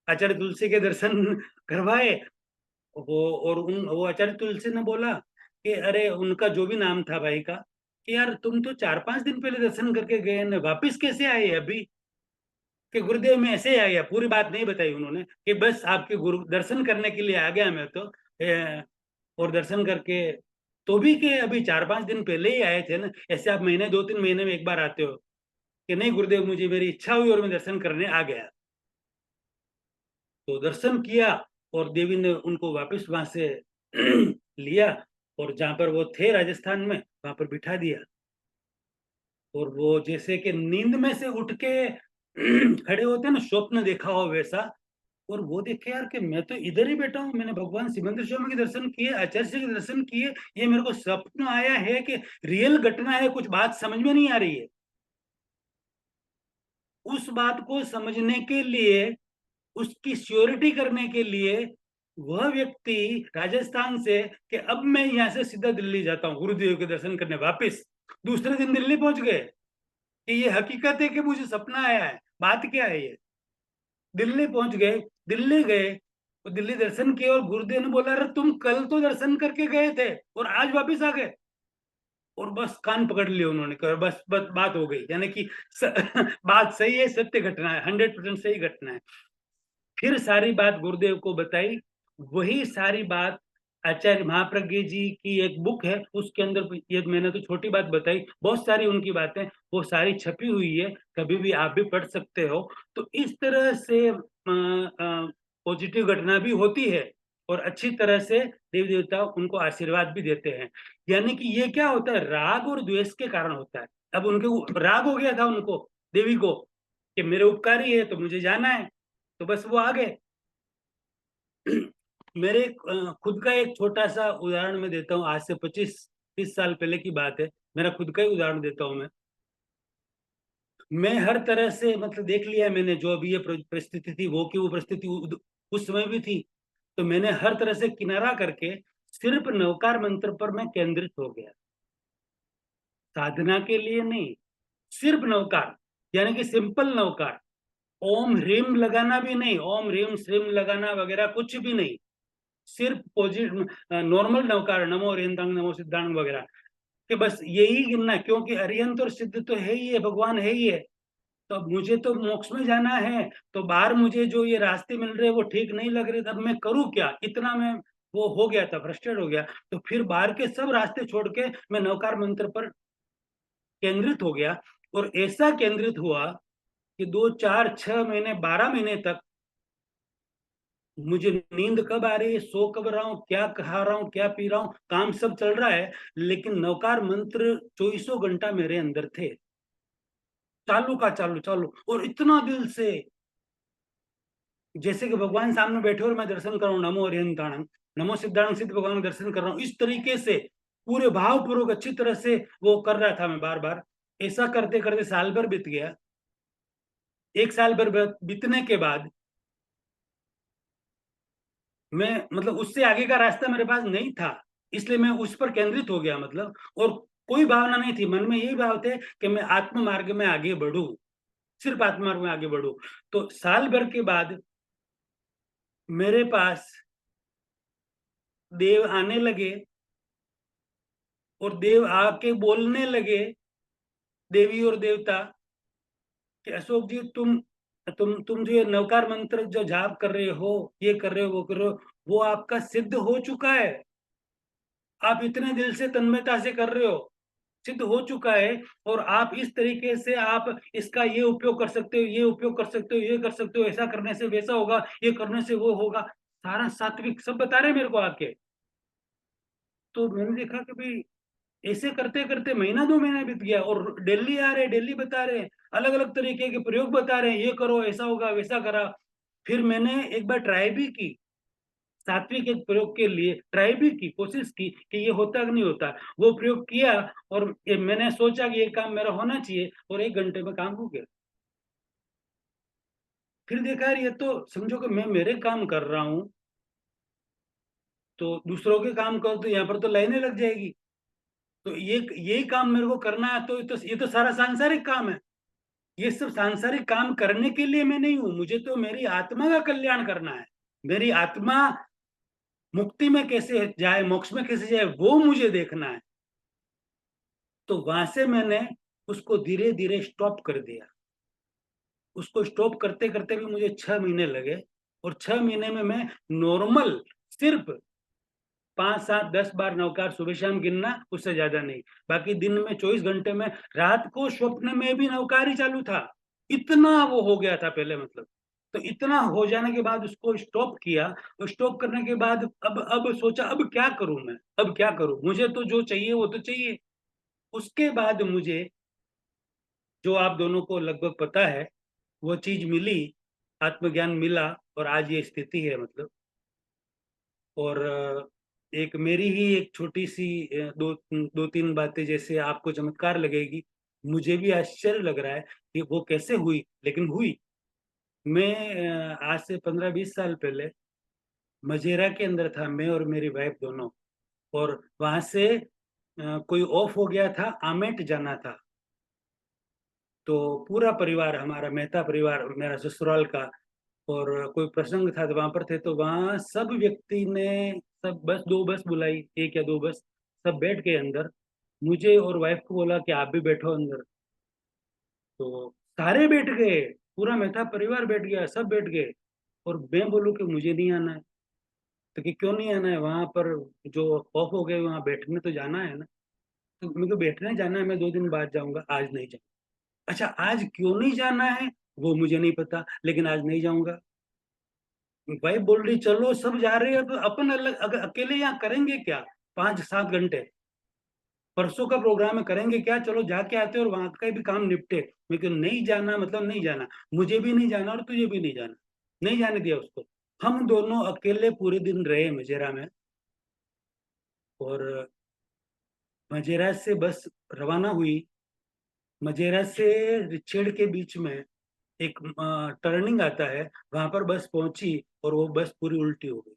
आचार्य तुलसी के दर्शन करवाए। वो और उन वो आचार्य तुलसी ने बोला कि अरे, उनका जो भी नाम था भाई का, कि यार तुम तो 4-5 दिन पहले दर्शन करके गए ना, वापिस कैसे आए अभी? कि गुरुदेव मैं ऐसे ही आ गया, पूरी बात नहीं बताई उन्होंने, कि बस आपके गुरु दर्शन करने के लिए आ गया मैं तो। और दर्शन करके, तो भी कि अभी 4-5 दिन पहले ही आए थे ना, ऐसे आप महीने 2-3 महीने में एक बार आते हो? कि नहीं गुरुदेव, मुझे मेरी इच्छा हुई और मैं दर्शन करने आ गया। तो दर्शन किया, और देवी ने उनको वापस वहां से लिया, और जहां पर वो थे राजस्थान में वहां पर बिठा दिया, और वो जैसे कि नींद में से उठ के खड़े होते हैं ना, स्वप्न देखा हो वैसा। और वो देखे यार कि मैं तो इधर ही बैठा हूँ, मैंने भगवान सिमंदर स्वामी के दर्शन किए, आचार्य जी के दर्शन किए, ये मेरे को स्वप्न आया है कि रियल घटना है, कुछ बात समझ में नहीं आ रही है। उस बात को समझने के लिए, उसकी श्योरिटी करने के लिए वह व्यक्ति राजस्थान से, कि अब मैं यहाँ से सीधा दिल्ली जाता हूँ गुरुदेव के दर्शन करने, वापिस दूसरे दिन दिल्ली पहुंच गए कि ये हकीकत है कि मुझे सपना आया है, बात क्या है ये। दिल्ली पहुंच गए, दिल्ली गए, तो दिल्ली दर्शन किए, और गुरुदेव ने बोला अरे तुम कल तो दर्शन करके गए थे और आज वापिस आ गए। और बस कान पकड़ लिए उन्होंने, कहा बस बात हो गई, यानी कि बात सही है, सत्य घटना है, 100% सही घटना है। फिर सारी बात गुरुदेव को बताई, वही सारी बात आचार्य महाप्रज्ञ जी की एक बुक है, उसके अंदर, ये मैंने तो छोटी बात बताई, बहुत सारी उनकी बातें वो सारी छपी हुई है, कभी भी आप भी पढ़ सकते हो। तो इस तरह से पॉजिटिव घटना भी होती है, और अच्छी तरह से देवी देवता उनको आशीर्वाद भी देते हैं। यानी कि ये क्या होता है, राग और द्वेष के कारण होता है। अब उनके राग हो गया था उनको, देवी को, कि मेरे उपकारी है तो मुझे जाना है, तो बस वो आ गए। मेरे खुद का एक छोटा सा उदाहरण मैं देता हूँ, आज से 25-30 साल पहले की बात है, मेरा खुद का ही उदाहरण देता हूँ मैं हर तरह से मतलब देख लिया मैंने, जो अभी ये परिस्थिति थी, वो की वो परिस्थिति उस समय भी थी, तो मैंने हर तरह से किनारा करके सिर्फ नवकार मंत्र पर मैं केंद्रित हो गया, साधना के लिए नहीं, सिर्फ नवकार, यानी कि सिंपल नवकार, ओम ह्रीम लगाना भी नहीं, ओम ह्रीम श्रीम लगाना वगैरह कुछ भी नहीं, सिर्फ पॉजिटिव नॉर्मल नवकार, नमो अरिहंतांग नमो सिद्धांग वगैरह, कि बस यही गिनना, क्योंकि अरिहंत और सिद्ध तो है ही है, भगवान है ही है। तो अब मुझे तो मोक्ष में जाना है, तो बाहर मुझे जो ये रास्ते मिल रहे वो ठीक नहीं लग रहे, तब मैं करूँ क्या, इतना मैं वो हो गया था, फ्रस्ट्रेट हो गया। तो फिर बाहर के सब रास्ते छोड़ के मैं नवकार मंत्र पर केंद्रित हो गया, और ऐसा केंद्रित हुआ कि 2 4 6 महीने 12 महीने तक मुझे नींद कब आ रही है, सो कब रहा हूँ, क्या खा रहा हूँ, क्या पी रहा हूँ, काम सब चल रहा है, लेकिन नवकार मंत्र 24 घंटा मेरे अंदर थे, चालू का चालू चालू, और इतना दिल से, जैसे कि भगवान सामने बैठे और मैं दर्शन कर रहा हूँ, नमो अरिहंताणं नमो सिद्धांग सिद्ध भगवान का दर्शन कर रहा हूँ, इस तरीके से पूरे भावपूर्वक अच्छी तरह से वो कर रहा था मैं बार बार। ऐसा करते करते साल भर बीत गया। 1 साल भर बीतने के बाद मैं मतलब उससे आगे का रास्ता मेरे पास नहीं था, इसलिए मैं उस पर केंद्रित हो गया, मतलब, और कोई भावना नहीं थी मन में, यही भाव थे कि मैं आत्म मार्ग में आगे बढ़ूं, सिर्फ आत्म मार्ग में आगे बढ़ूं। तो साल भर के बाद मेरे पास देव आने लगे, और देव आके बोलने लगे, देवी और देवता, कि अशोक जी तुम जो ये नवकार मंत्र जो जाप कर रहे हो, ये कर रहे हो, वो कर रहे हो, वो आपका सिद्ध हो चुका है, आप इतने दिल से तन्मयता से कर रहे हो, सिद्ध हो चुका है, और आप इस तरीके से आप इसका ये उपयोग कर सकते हो, ये उपयोग कर सकते हो, ये कर सकते हो, ऐसा करने से वैसा होगा, ये करने से वो होगा, सारा सात्विक सब बता रहे मेरे को आके। तो मैंने देखा कि भाई ऐसे करते करते महीना 2 महीना बीत गया, और दिल्ली आ रहे, दिल्ली बता रहे, अलग अलग तरीके के प्रयोग बता रहे हैं, ये करो ऐसा होगा वैसा करा। फिर मैंने एक बार ट्राई भी की, सात्विक एक प्रयोग के लिए ट्राई भी की, कोशिश की कि ये होता कि नहीं होता, वो प्रयोग किया, और मैंने सोचा कि ये काम मेरा होना चाहिए, और 1 घंटे में काम हो गया। फिर देखा यार ये तो समझो कि मैं मेरे काम कर रहा हूँ, तो दूसरों के काम करो तो यहाँ पर तो लाइनें लग जाएगी, तो ये यही काम मेरे को करना है, तो ये तो सारा सांसारिक काम है, ये सब सांसारिक काम करने के लिए मैं नहीं हूं, मुझे तो मेरी आत्मा का कल्याण करना है, मेरी आत्मा मुक्ति में कैसे जाए, मोक्ष में कैसे जाए, वो मुझे देखना है। तो वहां से मैंने उसको धीरे धीरे स्टॉप कर दिया। उसको स्टॉप करते करते भी मुझे 6 महीने लगे, और 6 महीने में मैं नॉर्मल सिर्फ 5 7 10 बार नवकार सुबह शाम गिनना, उससे ज्यादा नहीं, बाकी दिन में 24 घंटे में, रात को स्वप्न में भी नवकार ही चालू था, इतना वो हो गया था पहले, मतलब। तो इतना हो जाने के बाद उसको स्टॉप किया, और स्टॉप करने के बाद अब सोचा अब क्या करूं मैं, अब क्या करूं, मुझे तो जो चाहिए वो तो चाहिए। उसके बाद मुझे जो आप दोनों को लगभग पता है वो चीज मिली, आत्मज्ञान मिला, और आज ये स्थिति है मतलब। और एक मेरी ही एक छोटी सी दो दो तीन बातें जैसे आपको चमत्कार लगेगी, मुझे भी आश्चर्य लग रहा है कि वो कैसे हुई, लेकिन हुई। मैं आज से 15-20 साल पहले मजेरा के अंदर था, मैं और मेरी वाइफ दोनों। और वहां से कोई ऑफ हो गया था, आमेट जाना था। तो पूरा परिवार हमारा, मेहता परिवार, मेरा ससुराल का, और कोई प्रसंग था तो वहां पर थे। तो वहां सब व्यक्ति ने, सब बस 2 बस बुलाई, 1 या 2 बस, सब बैठ गए अंदर। मुझे और वाइफ को बोला कि आप भी बैठो अंदर। तो सारे बैठ गए, पूरा मेहता परिवार बैठ गया, सब बैठ गए। और मैं बोलूँ कि मुझे नहीं आना है। तो कि क्यों नहीं आना है, वहां पर जो ऑफ हो गए वहां बैठने तो जाना है ना। तो मेरे को बैठने जाना है, मैं 2 दिन बाद जाऊंगा, आज नहीं जाऊंगा। अच्छा, आज क्यों नहीं जाना है वो मुझे नहीं पता, लेकिन आज नहीं जाऊंगा। भाई बोल रही चलो सब जा रहे हैं तो अपन अलग, अगर अकेले यहाँ करेंगे क्या 5-7 घंटे, परसों का प्रोग्राम है, करेंगे क्या, चलो जाके आते हैं और वहां का भी काम निपटे। मैं क्यों नहीं जाना, मतलब नहीं जाना, मुझे भी नहीं जाना और तुझे भी नहीं जाना। नहीं जाने दिया उसको। हम दोनों अकेले पूरे दिन रहे मजेरा में। और मजेरा से बस रवाना हुई। मजेरा से रिचेड के बीच में एक टर्निंग आता है, वहां पर बस पहुंची और वो बस पूरी उल्टी हो गई,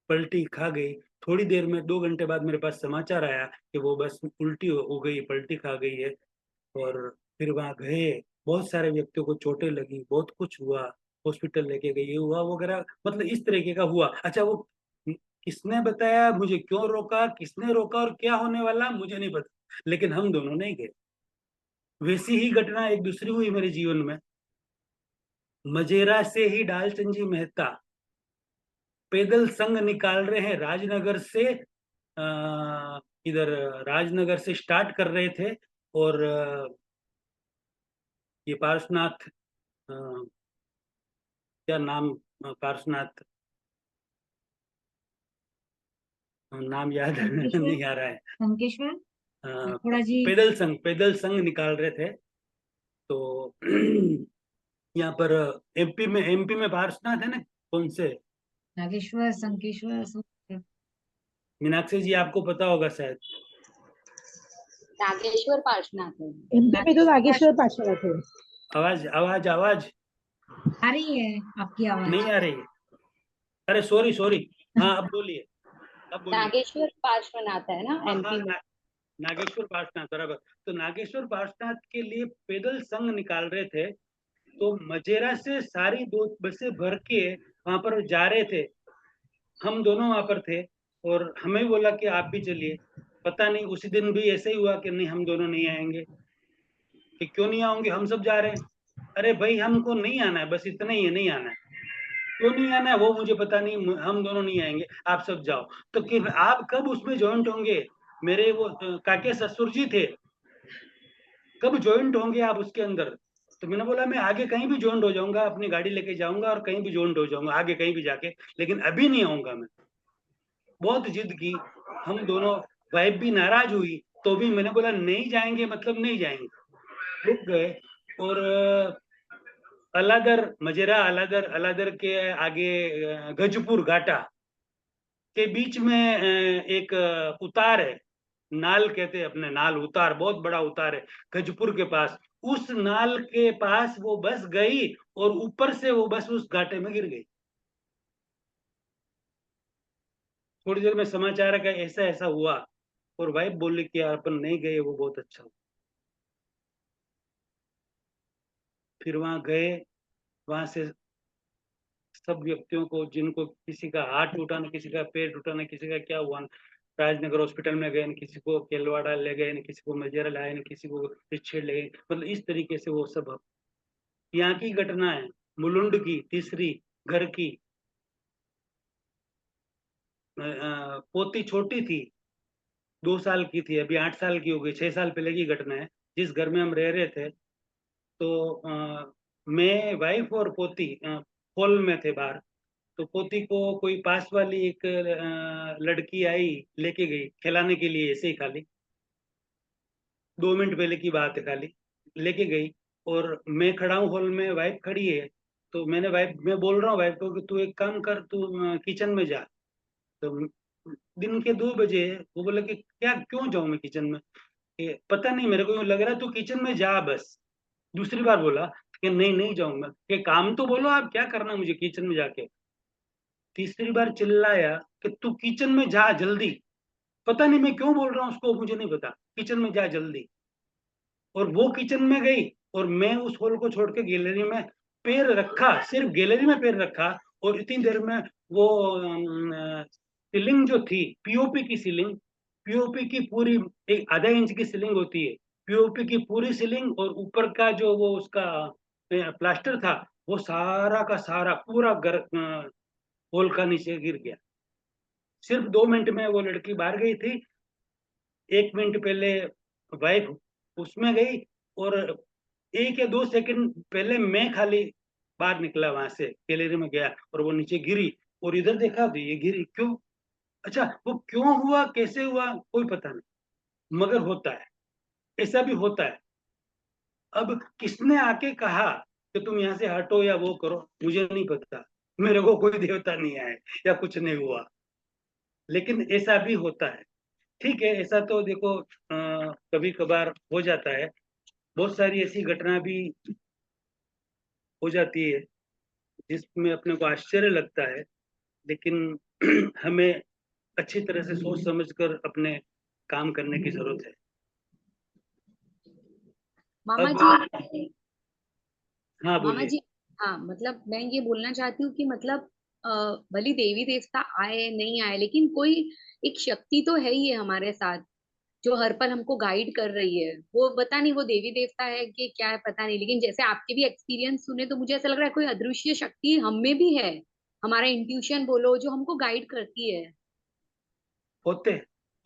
पलटी खा गई। थोड़ी देर में 2 घंटे बाद मेरे पास समाचार आया कि वो बस उल्टी हो गई, पलटी खा गई है। और फिर वहां गए, बहुत सारे व्यक्तियों को चोटें लगी, बहुत कुछ हुआ, हॉस्पिटल लेके गए, ये हुआ वगैरह, मतलब इस तरीके का हुआ। अच्छा, वो किसने बताया, मुझे क्यों रोका, किसने रोका और क्या होने वाला मुझे नहीं पता, लेकिन हम दोनों नहीं गए। वैसी ही घटना एक दूसरी हुई मेरे जीवन में। मजेरा से ही डालचंद जी मेहता पैदल संघ निकाल रहे हैं राजनगर से, इधर राजनगर से स्टार्ट कर रहे थे। और ये पार्श्वनाथ, क्या नाम, पार्श्वनाथ, नाम याद संकेश्वर। नहीं आ रहा है। संकेश्वर। अ, थोड़ा जी। पैदल संघ निकाल रहे थे। तो यहाँ पर एमपी में पार्श्वनाथ है ना, कौन से, नागेश्वर, संकेश्वर, मीनाक्षी जी आपको पता होगा शायद। नागेश्वर पार्श्वनाथ है। एमपी में तो नागेश्वर नागेश्वर पार्श्वनाथ है। आवाज आवाज आवाज आ रही है आपकी आवाज। नहीं आ रही है। अरे सॉरी सॉरी। हाँ, अब बोलिए, अब बोलिए। नागेश्वर पार्श्वनाथ है ना हाँ हाँ, एमपी में। नागेश्वर पार्श्वनाथ, बराबर। तो नागेश्वर पार्श्वनाथ के लिए पैदल संघ निकाल रहे थे। तो मजेरा से सारी 2 बसें भर के वहां पर जा रहे थे। हम दोनों वहां पर थे, और हमें बोला कि आप भी चलिए। पता नहीं उसी दिन भी ऐसे ही हुआ कि नहीं, हम दोनों नहीं आएंगे। कि क्यों नहीं आओगे, हम सब जा रहे हैं। अरे भाई, हमको नहीं आना है, बस इतना ही है, नहीं आना है। क्यों नहीं आना है वो मुझे पता नहीं, हम दोनों नहीं आएंगे, आप सब जाओ। तो कि आप कब उसमें ज्वाइंट होंगे, मेरे वो काके ससुर जी थे, कब ज्वाइंट होंगे आप उसके अंदर। तो मैंने बोला मैं आगे कहीं भी ज्वाइंट हो जाऊंगा, अपनी गाड़ी लेके जाऊंगा और कहीं भी ज्वाइंट हो जाऊंगा, आगे कहीं भी जाके, लेकिन अभी नहीं आऊंगा मैं। बहुत जिद की हम दोनों, वाइफ भी नाराज हुई। तो भी मैंने बोला नहीं जाएंगे, मतलब नहीं जाएंगे। रुक गए। और अलादर, मजेरा अलादर, अलादर के आगे गजपुर घाटा के बीच में एक उतार है, नाल कहते हैं अपने, नाल उतार, बहुत बड़ा उतार है गजपुर के पास। उस नाल के पास वो बस गई और ऊपर से वो बस उस घाटे में गिर गई। थोड़ी देर में समाचार है कि ऐसा ऐसा हुआ। और वाइफ बोली कि यार अपन नहीं गए, वो बहुत अच्छा हुआ। फिर वहां गए, वहां से सब व्यक्तियों को, जिनको किसी का हाथ टूटा ना, किसी का पैर टूटा ना, किसी का क्या हुआ ना, राजनगर हॉस्पिटल में गए न, किसी को केलवाड़ा ले गए न, किसी को मजेरा लाए न, किसी को पिछेड़ ले गए। मतलब इस तरीके से वो सब यहाँ की घटना है। मुलुंड की तीसरी घर की, पोती छोटी थी, 2 साल की थी, अभी 8 साल की हो गई, 6 साल पहले की घटना है। जिस घर में हम रह रहे थे, तो मैं, वाइफ और पोती हॉल में थे बाहर। तो पोती को कोई पास वाली एक लड़की आई, लेके गई खिलाने के लिए, ऐसे ही खाली। 2 मिनट पहले की बात है, खाली लेके गई और मैं खड़ा हूँ हॉल में, वाइफ खड़ी है। तो मैं बोल रहा हूँ वाइफ को कि तू एक काम कर, तू किचन में जा। तो दिन के 2 बजे है, वो बोला कि क्या, क्यों जाऊं मैं किचन में? पता नहीं, मेरे को यूं लग रहा है तू किचन में जा बस। दूसरी बार बोला कि नहीं नहीं जाऊंगा। कि काम तो बोलो, आप क्या करना मुझे किचन में जाके? तीसरी बार चिल्लाया कि तू किचन में जा जल्दी। पता नहीं मैं क्यों बोल रहा हूँ उसको, मुझे नहीं पता, किचन में जा जल्दी। और वो किचन में गई और मैं उस हॉल को छोड़ के गैलरी में पैर रखा, सिर्फ गैलरी में पैर रखा। और इतनी देर में वो सीलिंग जो थी, पीओपी की सीलिंग, पीओपी की पूरी, एक आधा इंच की सीलिंग होती है, पीओपी की पूरी सीलिंग और ऊपर का जो वो उसका प्लास्टर था, वो सारा का सारा पूरा हॉल का नीचे गिर गया। सिर्फ 2 मिनट में वो लड़की बाहर गई थी। 1 मिनट पहले वाइफ उसमें गई और 1 या 2 सेकंड पहले मैं खाली बाहर निकला, वहां से गैलरी में गया और वो नीचे गिरी। और इधर देखा तो ये गिरी क्यों? अच्छा, वो क्यों हुआ, कैसे हुआ, कोई पता नहीं, मगर होता है, ऐसा भी होता है। अब किसने आके कहा कि तुम यहाँ से हटो या वो करो, मुझे नहीं पता। मेरे को कोई देवता नहीं आए या कुछ नहीं हुआ, लेकिन ऐसा भी होता है। ठीक है, ऐसा तो देखो कभी कभार हो जाता है। बहुत सारी ऐसी घटना भी हो जाती है जिसमें अपने को आश्चर्य लगता है, लेकिन हमें अच्छी तरह से सोच समझकर अपने काम करने की जरूरत है। मामा अब जी। हाँ, मामा बोलिए। जी, हाँ मतलब मैं ये बोलना चाहती हूँ कि मतलब अ, भले देवी देवता आए नहीं आए, लेकिन कोई एक शक्ति तो है ही है हमारे साथ, जो हर पल हमको गाइड कर रही है। वो पता नहीं वो देवी देवता है कि क्या है, पता नहीं, लेकिन जैसे आपके भी एक्सपीरियंस सुने तो मुझे ऐसा लग रहा है कोई अदृश्य शक्ति हम में भी है, हमारा इंट्यूशन बोलो, जो हमको गाइड करती है। होते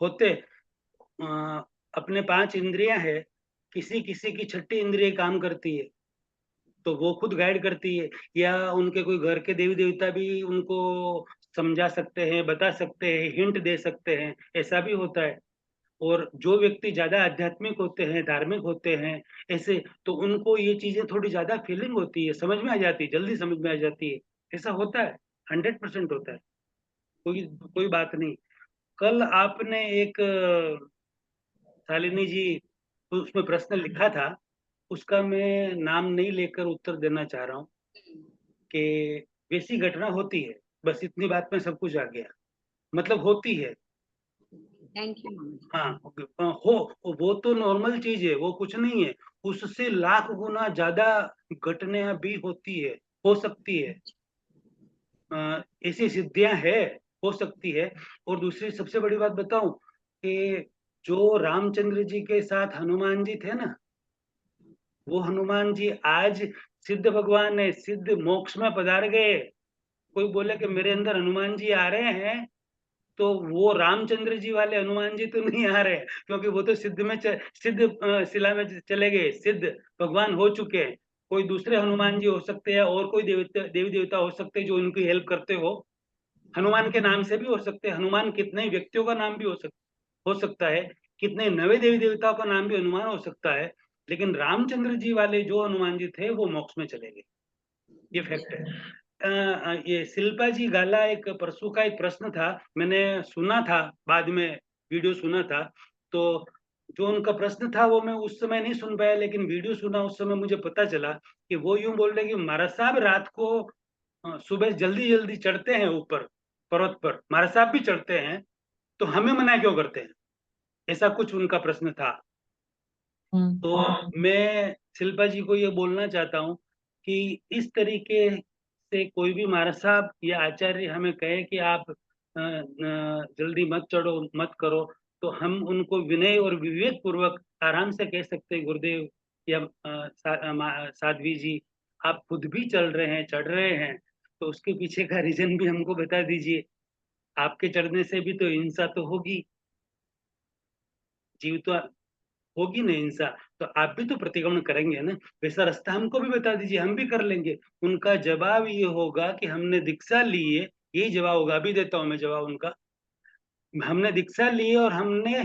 होते अ, अपने 5 इंद्रियां है, किसी किसी की छठी इंद्रिय काम करती है, तो वो खुद गाइड करती है। या उनके कोई घर के देवी देवता भी उनको समझा सकते हैं, बता सकते हैं, हिंट दे सकते हैं, ऐसा भी होता है। और जो व्यक्ति ज्यादा आध्यात्मिक होते हैं, धार्मिक होते हैं, ऐसे, तो उनको ये चीजें थोड़ी ज्यादा फीलिंग होती है, समझ में आ जाती है, जल्दी समझ में आ जाती है। ऐसा होता है, 100% होता है। कोई कोई बात नहीं। कल आपने एक शालिनी जी उसमें प्रश्न लिखा था, उसका मैं नाम नहीं लेकर उत्तर देना चाह रहा हूँ कि वैसी घटना होती है। बस इतनी बात में सब कुछ आ गया, मतलब होती है। थैंक यू मामा जी। हाँ, हो, वो तो नॉर्मल चीज है, वो कुछ नहीं है। उससे लाख गुना ज्यादा घटनाएं भी होती है, हो सकती है। ऐसी सिद्धियां है, हो सकती है। और दूसरी सबसे बड़ी बात बताऊं कि जो रामचंद्र जी के साथ हनुमान जी थे ना, वो हनुमान जी आज सिद्ध भगवान है, सिद्ध मोक्ष में पधार गए। कोई बोले कि मेरे अंदर हनुमान जी आ रहे हैं, तो वो रामचंद्र जी वाले हनुमान जी तो नहीं आ रहे, क्योंकि वो तो सिद्ध शिला में चले गए, सिद्ध भगवान हो चुके हैं। कोई दूसरे हनुमान जी हो सकते हैं, और कोई देवी देवता हो सकते हैं जो उनकी हेल्प करते हो। हनुमान के नाम से भी हो सकते हैं, हनुमान कितने व्यक्तियों का नाम भी हो सकता है, कितने नवे देवी देवताओं का नाम भी हनुमान हो सकता है। लेकिन रामचंद्र जी वाले जो हनुमान जी थे वो मोक्ष में चले गए, ये फैक्ट है। ये शिल्पा जी गाला एक परसों का एक प्रश्न था, मैंने सुना था, बाद में वीडियो सुना था। तो जो उनका प्रश्न था वो मैं उस समय नहीं सुन पाया, लेकिन वीडियो सुना उस समय मुझे पता चला कि वो यूं बोल रहे कि महाराज साहब रात को सुबह जल्दी जल्दी चढ़ते हैं ऊपर पर्वत पर, महाराज साहब भी चढ़ते हैं, तो हमें मना क्यों करते हैं? ऐसा कुछ उनका प्रश्न था। तो मैं शिल्पा जी को ये बोलना चाहता हूँ कि इस तरीके से कोई भी महाराज साहब या आचार्य हमें कहे कि आप जल्दी मत चढ़ो, मत करो, तो हम उनको विनय और विवेक पूर्वक आराम से कह सकते हैं, गुरुदेव या साध्वी जी, आप खुद भी चल रहे हैं, चढ़ रहे हैं, तो उसके पीछे का रीजन भी हमको बता दीजिए। आपके चढ़ने से भी तो हिंसा तो होगी, जीव तो होगी ना हिंसा, तो आप भी तो प्रतिक्रमण करेंगे ना। वैसा रास्ता हमको भी बता दीजिए, हम भी कर लेंगे। उनका जवाब ये होगा कि हमने दीक्षा ली है, यही जवाब होगा। अभी देता हूं मैं जवाब उनका। हमने दीक्षा ली है और हमने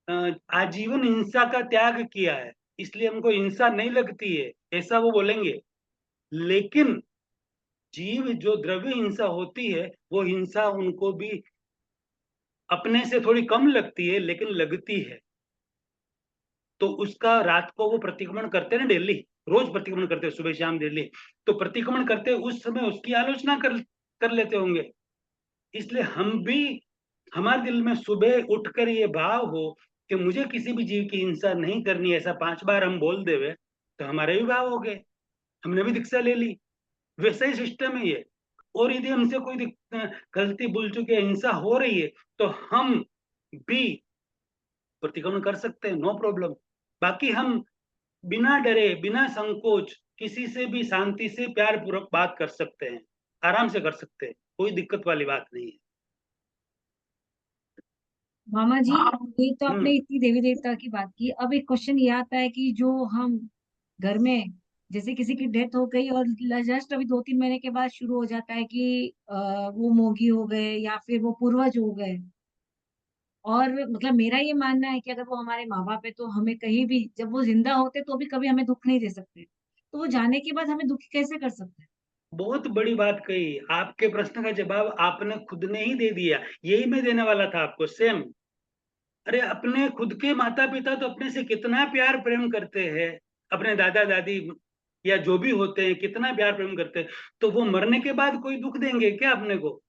आजीवन हिंसा का त्याग किया है, इसलिए हमको हिंसा नहीं लगती है, ऐसा वो बोलेंगे। लेकिन जीव जो द्रव्य हिंसा होती है, वो हिंसा उनको भी अपने से थोड़ी कम लगती है, लेकिन लगती है। तो उसका रात को वो प्रतिक्रमण करते हैं ना डेली, रोज प्रतिक्रमण करते हैं, सुबह शाम डेली। तो प्रतिक्रमण करते उस समय उसकी आलोचना कर लेते होंगे। इसलिए हम भी, हमारे दिल में सुबह उठकर ये भाव हो कि मुझे किसी भी जीव की हिंसा नहीं करनी, ऐसा 5 बार हम बोल देवे, तो हमारे भी भाव हो गए, हमने भी दीक्षा ले ली। वैसा ही सिस्टम है ये। और यदि हमसे कोई गलती भूल चुके, हिंसा हो रही है, तो हम भी प्रतिक्रमण कर सकते हैं, नो प्रॉब्लम। बाकी हम बिना डरे, बिना संकोच, किसी से भी शांति से प्यार पूर्वक बात कर सकते हैं, आराम से कर सकते हैं, कोई दिक्कत वाली बात नहीं है। मामा जी, ये तो आपने हम्म। इतनी देवी देवता की बात की। अब एक क्वेश्चन ये आता है कि जो हम घर में, जैसे किसी की डेथ हो गई और जस्ट अभी 2-3 महीने के बाद शुरू हो जाता है कि वो मोगी हो गए या फिर वो पूर्वज हो गए। और मतलब मेरा ये मानना है कि अगर वो हमारे माँ बाप है तो हमें कहीं भी, जब वो जिंदा होते तो भी कभी हमें दुख नहीं दे सकते, तो वो जाने के बाद हमें दुखी कैसे कर सकते हैं? बहुत बड़ी बात कही। आपके प्रश्न का जवाब आपने खुद ने ही दे दिया, यही मैं देने वाला था आपको, सेम। अरे अपने खुद के माता पिता तो अपने से कितना प्यार प्रेम करते हैं, अपने दादा दादी या जो भी होते हैं, कितना प्यार प्रेम करते हैं। तो वो मरने के बाद कोई दुख देंगे क्या अपने को?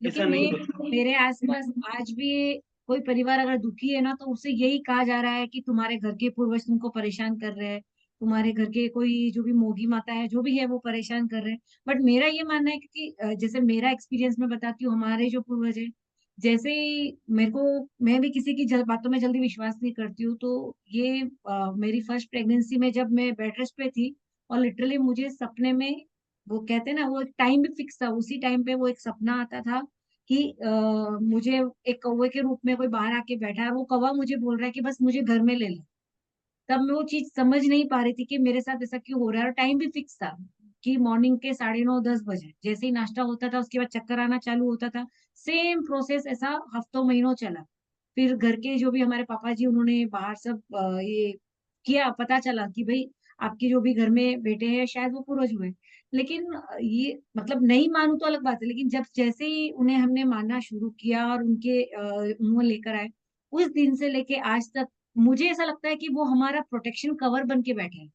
ऐसा लेकिन नहीं मैं, होता। मेरे आसपास आज भी कोई परिवार अगर दुखी है ना, तो उसे यही कहा जा रहा है कि तुम्हारे घर के पूर्वज तुमको परेशान कर रहे हैं, तुम्हारे घर के कोई जो भी मोगी माता है जो भी है वो परेशान कर रहे हैं। बट मेरा ये मानना है कि जैसे मेरा एक्सपीरियंस मैं बताती हूँ, हमारे जो पूर्वज है, जैसे ही मेरे को, मैं भी किसी की बातों में जल्दी विश्वास नहीं करती हूँ, तो ये मेरी फर्स्ट प्रेगनेंसी में जब मैं बेड रेस्ट पे थी, और लिटरली मुझे सपने में, वो कहते हैं ना, वो एक टाइम भी फिक्स था, उसी टाइम पे वो एक सपना आता था कि मुझे एक कौवे के रूप में कोई बाहर आके बैठा है, वो कौवा मुझे बोल रहा है कि बस मुझे घर में ले लो। तब मैं वो चीज समझ नहीं पा रही थी कि मेरे साथ ऐसा क्यों हो रहा है, और टाइम भी फिक्स था कि मॉर्निंग के 9:30-10 बजे जैसे ही नाश्ता होता था उसके बाद चक्कर आना चालू होता था। सेम प्रोसेस ऐसा हफ्तों महीनों चला। फिर घर के जो भी हमारे पापा जी, उन्होंने बाहर सब ये किया, पता चला कि भाई आपके जो भी घर में बेटे हैं शायद वो पूर्वज हुए। लेकिन ये मतलब नहीं मानू तो अलग बात है, लेकिन जब जैसे ही उन्हें हमने मानना शुरू किया और उनके मुंह लेकर आए, उस दिन से लेके आज तक मुझे ऐसा लगता है कि वो हमारा प्रोटेक्शन कवर बन के बैठे हैं।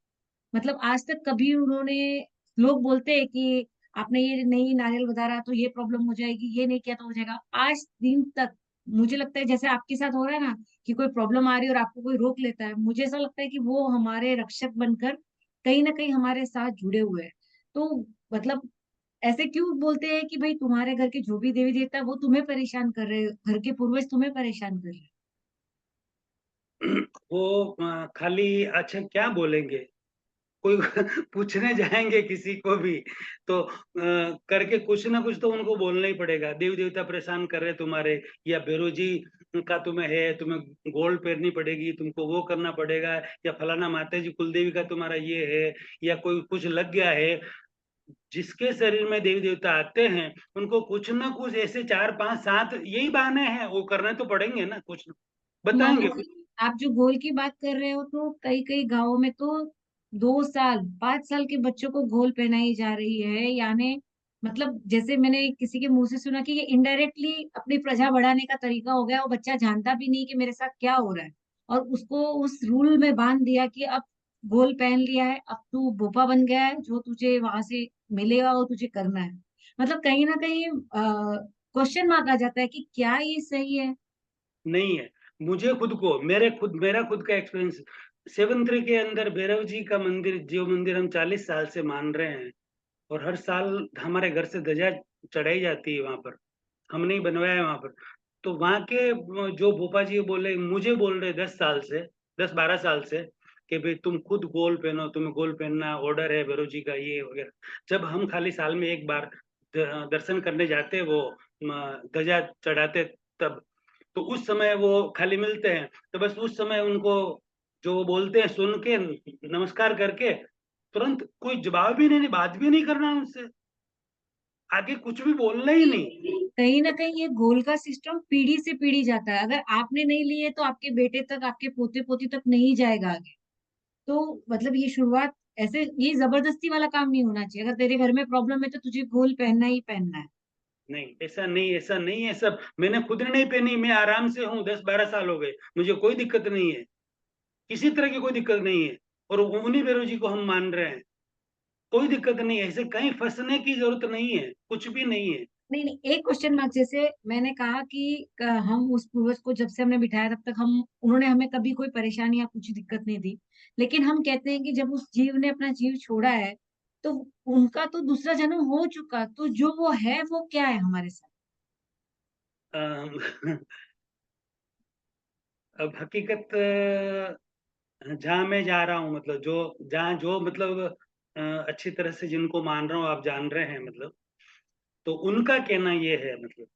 मतलब आज तक कभी उन्होंने, लोग बोलते हैं कि आपने ये नहीं नारियल बता तो ये प्रॉब्लम हो जाएगी, ये नहीं किया तो हो जाएगा, आज दिन तक मुझे लगता है जैसे आपके साथ हो रहा है ना, कि कोई प्रॉब्लम आ रही है और आपको कोई रोक लेता है, मुझे ऐसा लगता है कि वो हमारे रक्षक बनकर कहीं ना कहीं हमारे साथ जुड़े हुए हैं। तो मतलब ऐसे क्यों बोलते हैं कि भाई तुम्हारे घर के जो भी देवी देवता है वो तुम्हें परेशान कर रहे हैं, घर के पूर्वज तुम्हें परेशान कर रहे हैं? वो खाली अच्छा क्या बोलेंगे, कोई पूछने जाएंगे किसी को भी, तो करके कुछ ना कुछ तो उनको बोलना ही पड़ेगा। देवी देवता परेशान कर रहे तुम्हारे, या भैरव जी का तुम्हें है, तुम्हें गोल्ड पहननी पड़ेगी, तुमको वो करना पड़ेगा, या फलाना माता जी कुलदेवी का तुम्हारा ये है, या कोई कुछ लग गया है। जिसके शरीर में देवी देवता आते हैं, उनको कुछ ना कुछ ऐसे 4 5 7 यही बहाने हैं, वो करने तो पड़ेंगे ना, कुछ मामा बताएंगे। जी, आप जो गोल की बात कर रहे हो, तो कई कई गांवों में तो 2 साल 5 साल के बच्चों को गोल पहनाई जा रही है, यानी मतलब जैसे मैंने किसी के मुंह से सुना कि ये इनडायरेक्टली अपनी प्रजा बढ़ाने का तरीका हो गया। वो बच्चा जानता भी नहीं कि मेरे साथ क्या हो रहा है, और उसको उस रूल में बांध दिया कि अब गोल पहन लिया है, अब तू बोपा बन गया है, जो तुझे वहां से मिलेगा वो तुझे करना है। मतलब कहीं ना कहीं क्वेश्चन मार्क आ जाता है कि क्या ये सही है? नहीं है। मुझे खुद को, मेरा खुद का एक्सपीरियंस, 7 के अंदर भैरव जी का मंदिर, जो मंदिर हम 40 साल से मान रहे हैं, और हर साल हमारे घर से ध्वजा चढ़ाई जाती है वहां पर, हमने ही बनवाया है वहां पर। तो वहां के जो भोपा जी बोले, मुझे बोल रहे 10 साल से, 10 12 साल से, कि भाई तुम खुद गोल पहनो, तुम्हें गोल पहनना ऑर्डर है भैरव जी का, ये वगैरह। जब हम खाली साल में एक बार दर्शन करने जाते, वो ध्वजा चढ़ाते, तब तो उस समय वो खाली मिलते हैं, तो बस उस समय उनको जो वो बोलते हैं सुन के, नमस्कार करके तुरंत, कोई जवाब भी नहीं, बात भी नहीं करना उनसे। आगे कुछ भी बोलना ही नहीं। कहीं ना कहीं ये गोल का सिस्टम पीढ़ी से पीढ़ी जाता है, अगर आपने नहीं लिए तो आपके बेटे तक, आपके पोते पोती तक नहीं जाएगा आगे। तो मतलब ये शुरुआत ऐसे, ये जबरदस्ती वाला काम नहीं होना चाहिए। अगर तेरे घर में प्रॉब्लम है तो तुझे गोल पहनना ही पहनना है। नहीं, ऐसा नहीं, ऐसा नहीं है। सब मैंने खुद ने नहीं पहनी, मैं आराम से हूँ, 10-12 साल हो गए, मुझे कोई दिक्कत नहीं है, किसी तरह की कोई दिक्कत नहीं है। और उन्हीं बेरोजी को हम मान रहे हैं, कोई दिक्कत नहीं है, ऐसे कहीं फंसने की जरूरत नहीं है, कुछ भी नहीं है। नहीं नहीं, एक क्वेश्चन मार्क, जैसे मैंने कहा कि हम उस पूर्वज को जब से हमने बिठाया तब तक हम, उन्होंने हमें कभी कोई परेशानी या कुछ दिक्कत नहीं दी। लेकिन हम कहते हैं कि जब उस जीव ने अपना जीव छोड़ा है तो उनका तो दूसरा जन्म हो चुका, तो जो वो है वो क्या है हमारे साथ? अम, अब हकीकत, जहाँ मैं जा रहा हूँ, मतलब जो, जहाँ जो मतलब अच्छी तरह से जिनको मान रहा हूँ, आप जान रहे हैं, मतलब तो उनका कहना ये है, मतलब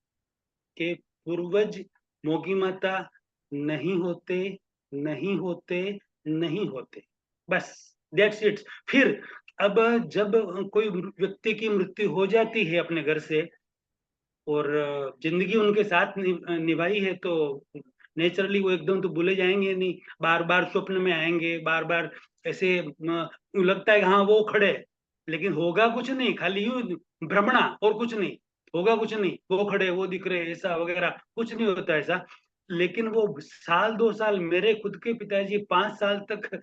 कि पूर्वज मोगी माता नहीं होते, नहीं होते, नहीं होते, बस, दैट्स इट। फिर अब जब कोई व्यक्ति की मृत्यु हो जाती है अपने घर से, और जिंदगी उनके साथ निभाई है, तो नेचुरली वो एकदम तो भूले जाएंगे नहीं, बार बार स्वप्न में आएंगे, बार बार ऐसे यूं लगता है कि हाँ वो खड़े हैं, लेकिन होगा कुछ नहीं, खाली यूं भ्रमणा, और कुछ नहीं होगा, कुछ नहीं, वो खड़े, वो दिख रहे, ऐसा वगैरह कुछ नहीं होता ऐसा। लेकिन वो साल 2 साल, मेरे खुद के पिताजी 5 साल तक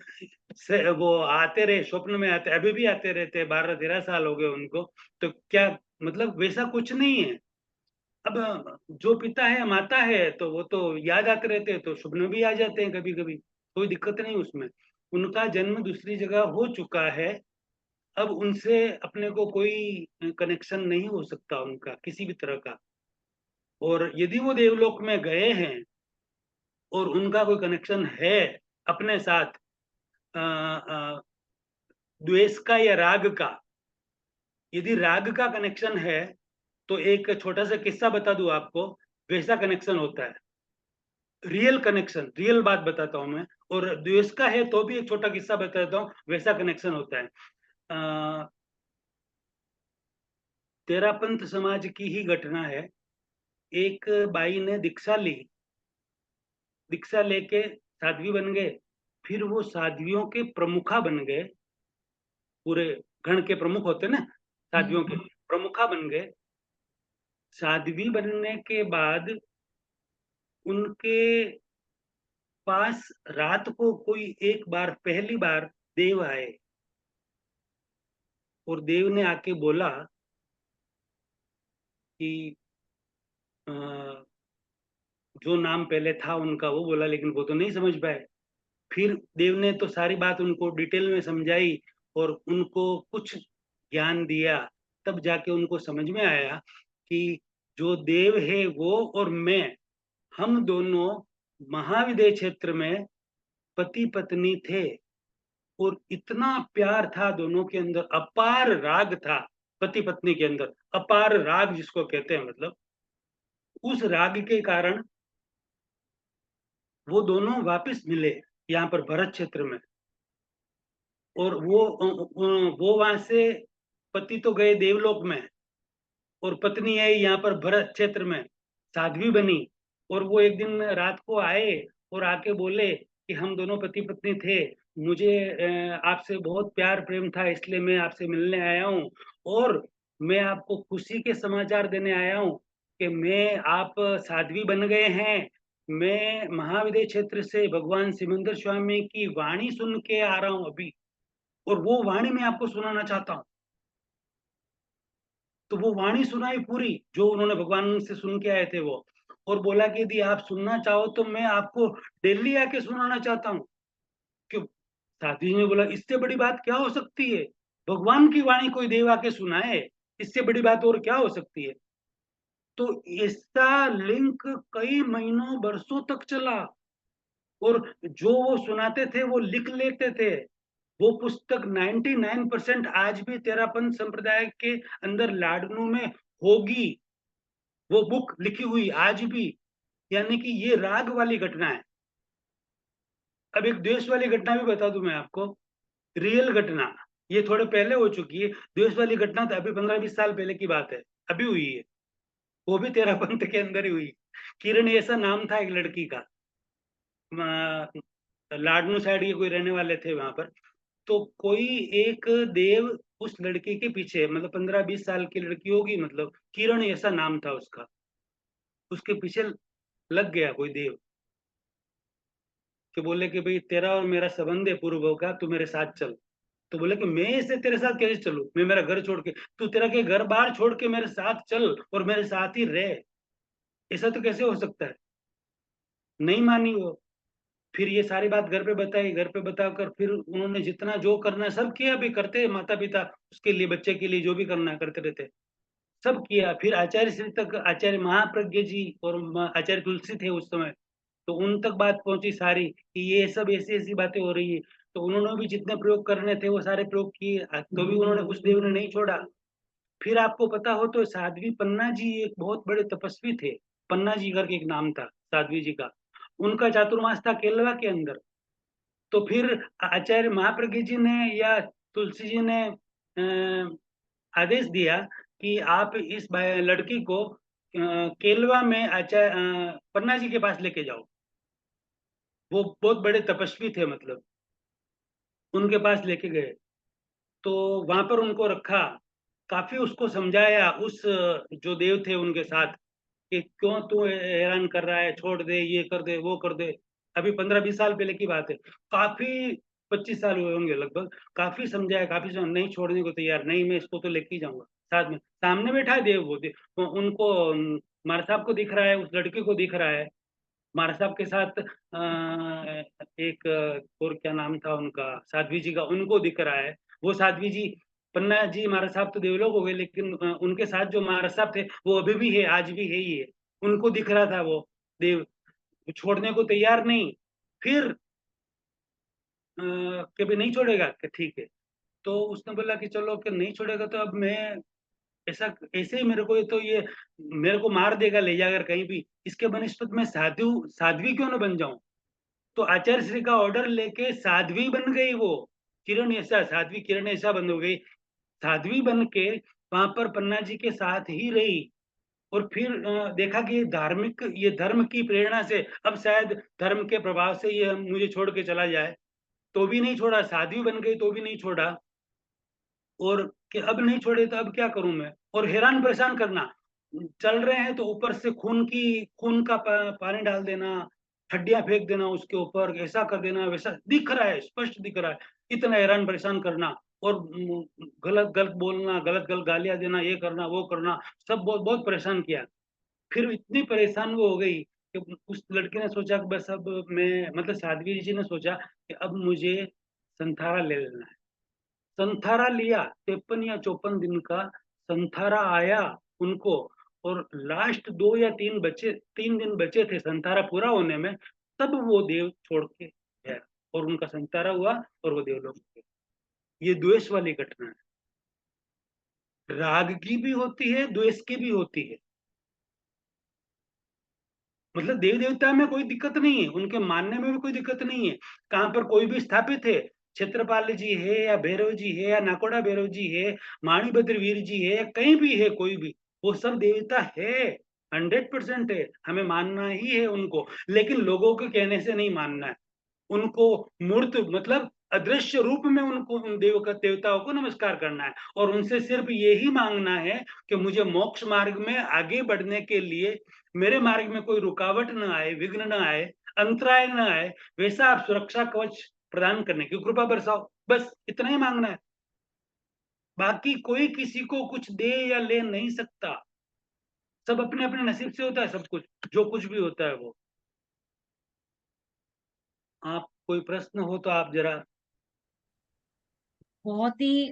से वो आते रहे, स्वप्न में आते, अभी भी आते रहते हैं, 12-13 साल हो गए उनको। तो क्या मतलब, वैसा कुछ नहीं है। अब जो पिता है माता है, तो वो तो याद आते रहते हैं, तो स्वप्न भी आ जाते हैं कभी कभी, कोई दिक्कत नहीं उसमें। उनका जन्म दूसरी जगह हो चुका है, अब उनसे अपने को कोई कनेक्शन नहीं हो सकता उनका, किसी भी तरह का। और यदि वो देवलोक में गए हैं और उनका कोई कनेक्शन है अपने साथ, द्वेष का या राग का, यदि राग का कनेक्शन है, तो एक छोटा सा किस्सा बता दूं आपको, वैसा कनेक्शन होता है, रियल कनेक्शन, रियल बात बताता हूं मैं। और द्वेष का है तो भी एक छोटा किस्सा बताता हूँ, वैसा कनेक्शन होता है। तेरापंथ समाज की ही घटना है। एक बाई ने दीक्षा ली, दीक्षा लेके साध्वी बन गए, फिर वो साध्वियों के प्रमुखा बन गए, पूरे गण के प्रमुख होते ना, साध्वियों के हम्म। प्रमुखा बन गए। साध्वी बनने के बाद उनके पास रात को कोई एक बार, पहली बार देव आए, और देव ने आके बोला कि अ, जो नाम पहले था उनका वो बोला, लेकिन वो तो नहीं समझ पाए। फिर देव ने तो सारी बात उनको डिटेल में समझाई और उनको कुछ ज्ञान दिया, तब जाके उनको समझ में आया कि जो देव है वो और मैं, हम दोनों महाविद्य क्षेत्र में पति पत्नी थे, और इतना प्यार था दोनों के अंदर, अपार राग था, पति पत्नी के अंदर अपार राग जिसको कहते हैं, मतलब उस राग के कारण वो दोनों वापस मिले यहाँ पर भरत क्षेत्र में। और वो वहां से, पति तो गए देवलोक में, और पत्नी आई यहाँ पर भरत क्षेत्र में, साध्वी बनी। और वो एक दिन रात को आए और आके बोले कि हम दोनों पति पत्नी थे, मुझे आपसे बहुत प्यार प्रेम था, इसलिए मैं आपसे मिलने आया हूँ, और मैं आपको खुशी के समाचार देने आया हूँ कि मैं, आप साध्वी बन गए हैं। मैं महाविद्य क्षेत्र से भगवान सिमंदर स्वामी की वाणी सुन के आ रहा हूँ अभी, और वो वाणी मैं आपको सुनाना चाहता हूँ। तो वो वाणी सुनाई पूरी, जो उन्होंने भगवान से सुन के आए थे वो, और बोला कि यदि आप सुनना चाहो तो मैं आपको दिल्ली आके सुनाना चाहता हूँ। क्यों? साथी ने बोला, इससे बड़ी बात क्या हो सकती है, भगवान की वाणी कोई देव आके सुनाए, इससे बड़ी बात और क्या हो सकती है। तो इसका लिंक कई महीनों बरसों तक चला, और जो वो सुनाते थे वो लिख लेते थे। वो पुस्तक 99% आज भी तेरापंथ संप्रदाय के अंदर लाडनू में होगी, वो बुक लिखी हुई आज भी। यानी कि ये राग वाली घटना है। अब एक द्वेष वाली घटना भी बता दूं मैं आपको, रियल घटना, ये थोड़े पहले हो चुकी है। द्वेष वाली घटना तो अभी 15-20 साल पहले की बात है। अभी हुई है, वो भी तेरा पंथ के अंदर ही हुई। किरण ऐसा नाम था एक लड़की का, लाडनू साइड के कोई रहने वाले थे वहां पर। तो कोई एक देव उस लड़की के पीछे, मतलब 15-20 साल की लड़की होगी, मतलब किरण ऐसा नाम था उसका, उसके पीछे लग गया कोई देव, कि बोले कि भाई तेरा और मेरा संबंध है पूर्व का, तू मेरे साथ चल। तो बोले कि मैं ऐसे तेरे साथ कैसे चलूं, मैं मेरा घर छोड़ के, तू तेरा के घर बार छोड़ के मेरे साथ चल और मेरे साथ ही रह, ऐसा तो कैसे हो सकता है। नहीं मानी वो। फिर ये सारी बात घर पे बताई, घर पे बताकर फिर उन्होंने जितना जो करना है सब किया, भी करते हैं माता पिता, उसके लिए बच्चे के लिए जो भी करना है करते रहते, सब किया। फिर आचार्य श्री तक, आचार्य महाप्रज्ञ जी और आचार्य तुलसी थे उस समय, तो उन तक बात पहुंची सारी कि ये सब ऐसी ऐसी बातें हो रही है। तो उन्होंने भी जितने प्रयोग करने थे वो सारे प्रयोग किए, तो भी उन्होंने, उस देव ने नहीं छोड़ा। फिर आपको पता हो तो साध्वी पन्ना जी एक बहुत बड़े तपस्वी थे, पन्ना जी करके एक नाम था साध्वी जी का, उनका चातुर्मास था केलवा के अंदर। तो फिर आचार्य महाप्रज्ञ जी ने या तुलसी जी ने आदेश दिया कि आप इस लड़की को केलवा में आचार्य पन्ना जी के पास लेके जाओ। वो बहुत बड़े तपस्वी थे, मतलब उनके पास लेके गए, तो वहां पर उनको रखा, काफी उसको समझाया, उस जो देव थे उनके साथ, कि क्यों तू हैरान कर रहा है, छोड़ दे, ये कर दे, वो कर दे। अभी 15-20 साल पहले की बात है, काफी 25 साल हुए होंगे लगभग। काफी समझाया, काफी समझ, नहीं छोड़ने को तैयार, नहीं मैं इसको तो लेके ही जाऊंगा साथ में। सामने बैठा है देव, वो उनको मार साहब को दिख रहा है, उस लड़के को दिख रहा है, मार साहब के साथ एक और क्या नाम था उनका, साध्वी जी का, उनको दिख रहा है। वो साध्वी जी, पन्ना जी महाराज साहब तो देवलोक हो गए, लेकिन उनके साथ जो महाराज साहब थे वो अभी भी है, आज भी है ही है। उनको दिख रहा था वो देव, छोड़ने को तैयार नहीं। फिर कभी नहीं छोड़ेगा, कि ठीक है। तो उसने बोला कि चलो, कि नहीं छोड़ेगा तो अब मैं ऐसा, ऐसे ही मेरे को, ये तो ये मेरे को मार देगा ले जाकर कहीं भी, इसके बनस्पत में साध्वी क्यों ना बन जाऊं। तो आचार्य श्री का ऑर्डर लेके साध्वी बन गई वो, किरण ऐसा, साध्वी किरण ऐसा बन हो गई, साध्वी बन के वहां पर पन्ना जी के साथ ही रही। और फिर देखा कि धार्मिक, ये धर्म की प्रेरणा से, अब शायद धर्म के प्रभाव से ये मुझे छोड़ के चला जाए, तो भी नहीं छोड़ा, साध्वी बन गई तो भी नहीं छोड़ा। और कि अब नहीं छोड़े तो अब क्या करूं मैं, और हैरान परेशान करना, चल रहे हैं तो ऊपर से खून का पानी डाल देना, हड्डियां फेंक देना उसके ऊपर, ऐसा कर देना, वैसा दिख रहा है, स्पष्ट दिख रहा है, इतना हैरान परेशान करना। और गलत गलत बोलना, गलत गलत गालियां देना, ये करना वो करना, सब बहुत बहुत परेशान किया। फिर इतनी परेशान वो हो गई कि उस लड़के ने सोचा कि बस अब मैं, मतलब साध्वी जी ने सोचा कि अब मुझे संथारा ले लेना है। संथारा लिया, 53 या 54 दिन का संथारा आया उनको। और लास्ट 2 या 3 बचे, 3 दिन बचे थे संथारा पूरा होने में, तब वो देव छोड़ के गया, और उनका संथारा हुआ और वो देवलोक गए। ये द्वेष वाली घटना है, राग की भी होती है, द्वेष की भी होती है। मतलब देव देवता में कोई दिक्कत नहीं है, उनके मानने में भी कोई दिक्कत नहीं है, कहां पर कोई भी स्थापित है, क्षेत्रपाल जी है या भैरव जी है या नाकोड़ा भैरव जी है, माणिभद्र वीर जी है, या कहीं भी है कोई भी, वो सब देवता है, 100% है, हमें मानना ही है उनको। लेकिन लोगों के कहने से नहीं मानना है उनको, मूर्त मतलब अदृश्य रूप में उनको, उन देवताओं को नमस्कार करना है, और उनसे सिर्फ यही मांगना है कि मुझे मोक्ष मार्ग में आगे बढ़ने के लिए मेरे मार्ग में कोई रुकावट न आए, विघ्न न आए, अंतराय न आए, वैसा आप सुरक्षा कवच प्रदान करने की कृपा बरसाओ, बस इतना ही मांगना है। बाकी कोई किसी को कुछ दे या ले नहीं सकता, सब अपने अपने नसीब से होता है, सब कुछ जो कुछ भी होता है वो। आप कोई प्रश्न हो तो आप जरा। बहुत ही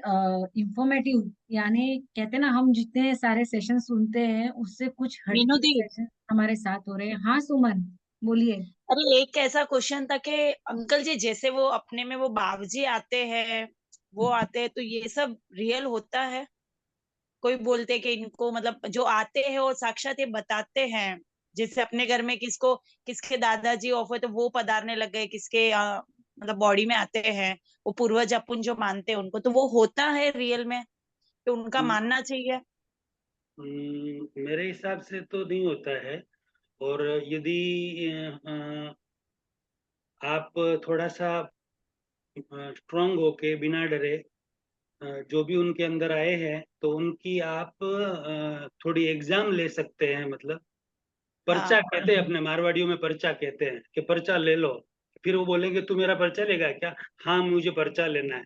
इंफॉर्मेटिव, यानी कहते हैं ना, हम जितने सारे सेशन सुनते हैं उससे कुछ मीनू हटके दी, सेशन हमारे साथ हो रहे हैं। हाँ सुमन, बोलिए। अरे एक ऐसा क्वेश्चन था कि अंकल जी, जैसे वो अपने में वो बाबूजी आते हैं, वो आते हैं, तो ये सब रियल होता है? कोई बोलते हैं कि इनको मतलब जो आते हैं वो साक्षात ये बताते हैं, जैसे अपने घर में किसको, किसके दादाजी ऑफ हुए तो वो पधारने लग गए, किसके मतलब बॉडी में आते हैं, वो पूर्वज अपन जो मानते हैं उनको, तो वो होता है रियल में, तो उनका मानना चाहिए। मेरे हिसाब से तो नहीं होता है। और यदि आप थोड़ा सा स्ट्रांग होके बिना डरे जो भी उनके अंदर आए हैं तो उनकी आप थोड़ी एग्जाम ले सकते हैं। मतलब पर्चा हाँ कहते हैं, अपने मारवाड़ियों में पर्चा कहते हैं कि पर्चा ले लो। फिर वो बोलेंगे तू मेरा पर्चा लेगा क्या? हाँ मुझे पर्चा लेना है।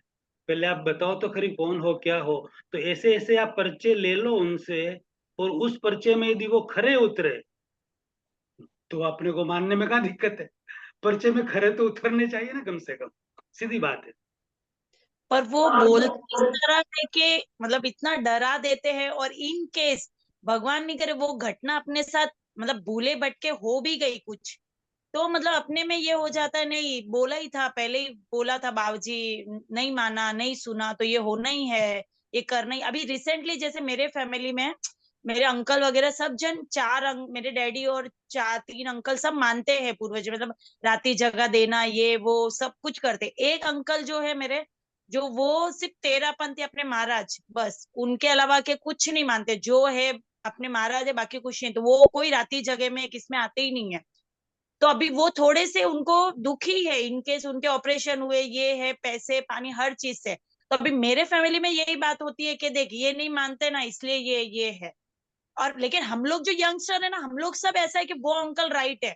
पहले आप बताओ तो खरी कौन हो क्या हो। तो ऐसे ऐसे आप पर्चे ले लो उनसे, और उस पर्चे में यदि वो खरे उतरे तो अपने को मानने में क्या दिक्कत है? पर्चे में खरे तो उतरने चाहिए ना कम से कम, सीधी बात है। पर वो बोलते इस तरह है कि मतलब इतना डरा देते हैं, और इन केस भगवान नहीं करे वो घटना अपने साथ मतलब भूले भटके हो भी गई कुछ, तो मतलब अपने में ये हो जाता है, नहीं बोला ही था पहले ही बोला था बाबूजी, नहीं माना नहीं सुना तो ये होना ही है, ये करना ही। अभी रिसेंटली जैसे मेरे फैमिली में मेरे अंकल वगैरह सब जन मेरे डैडी और चार तीन अंकल सब मानते हैं पूर्वज, मतलब राती जगह देना ये वो सब कुछ करते। एक अंकल जो है मेरे, जो वो सिर्फ तेरापंथी अपने महाराज, बस उनके अलावा के कुछ नहीं मानते, जो है अपने महाराज है बाकी कुछ नहीं, तो वो कोई राती जगह में किसमें आते ही नहीं है। तो अभी वो थोड़े से उनको दुखी है, इनकेस उनके ऑपरेशन हुए, ये है पैसे पानी हर चीज से। तो अभी मेरे फैमिली में यही बात होती है कि देख ये नहीं मानते ना इसलिए ये है। और लेकिन हम लोग जो यंगस्टर है ना, हम लोग सब ऐसा है कि वो अंकल राइट है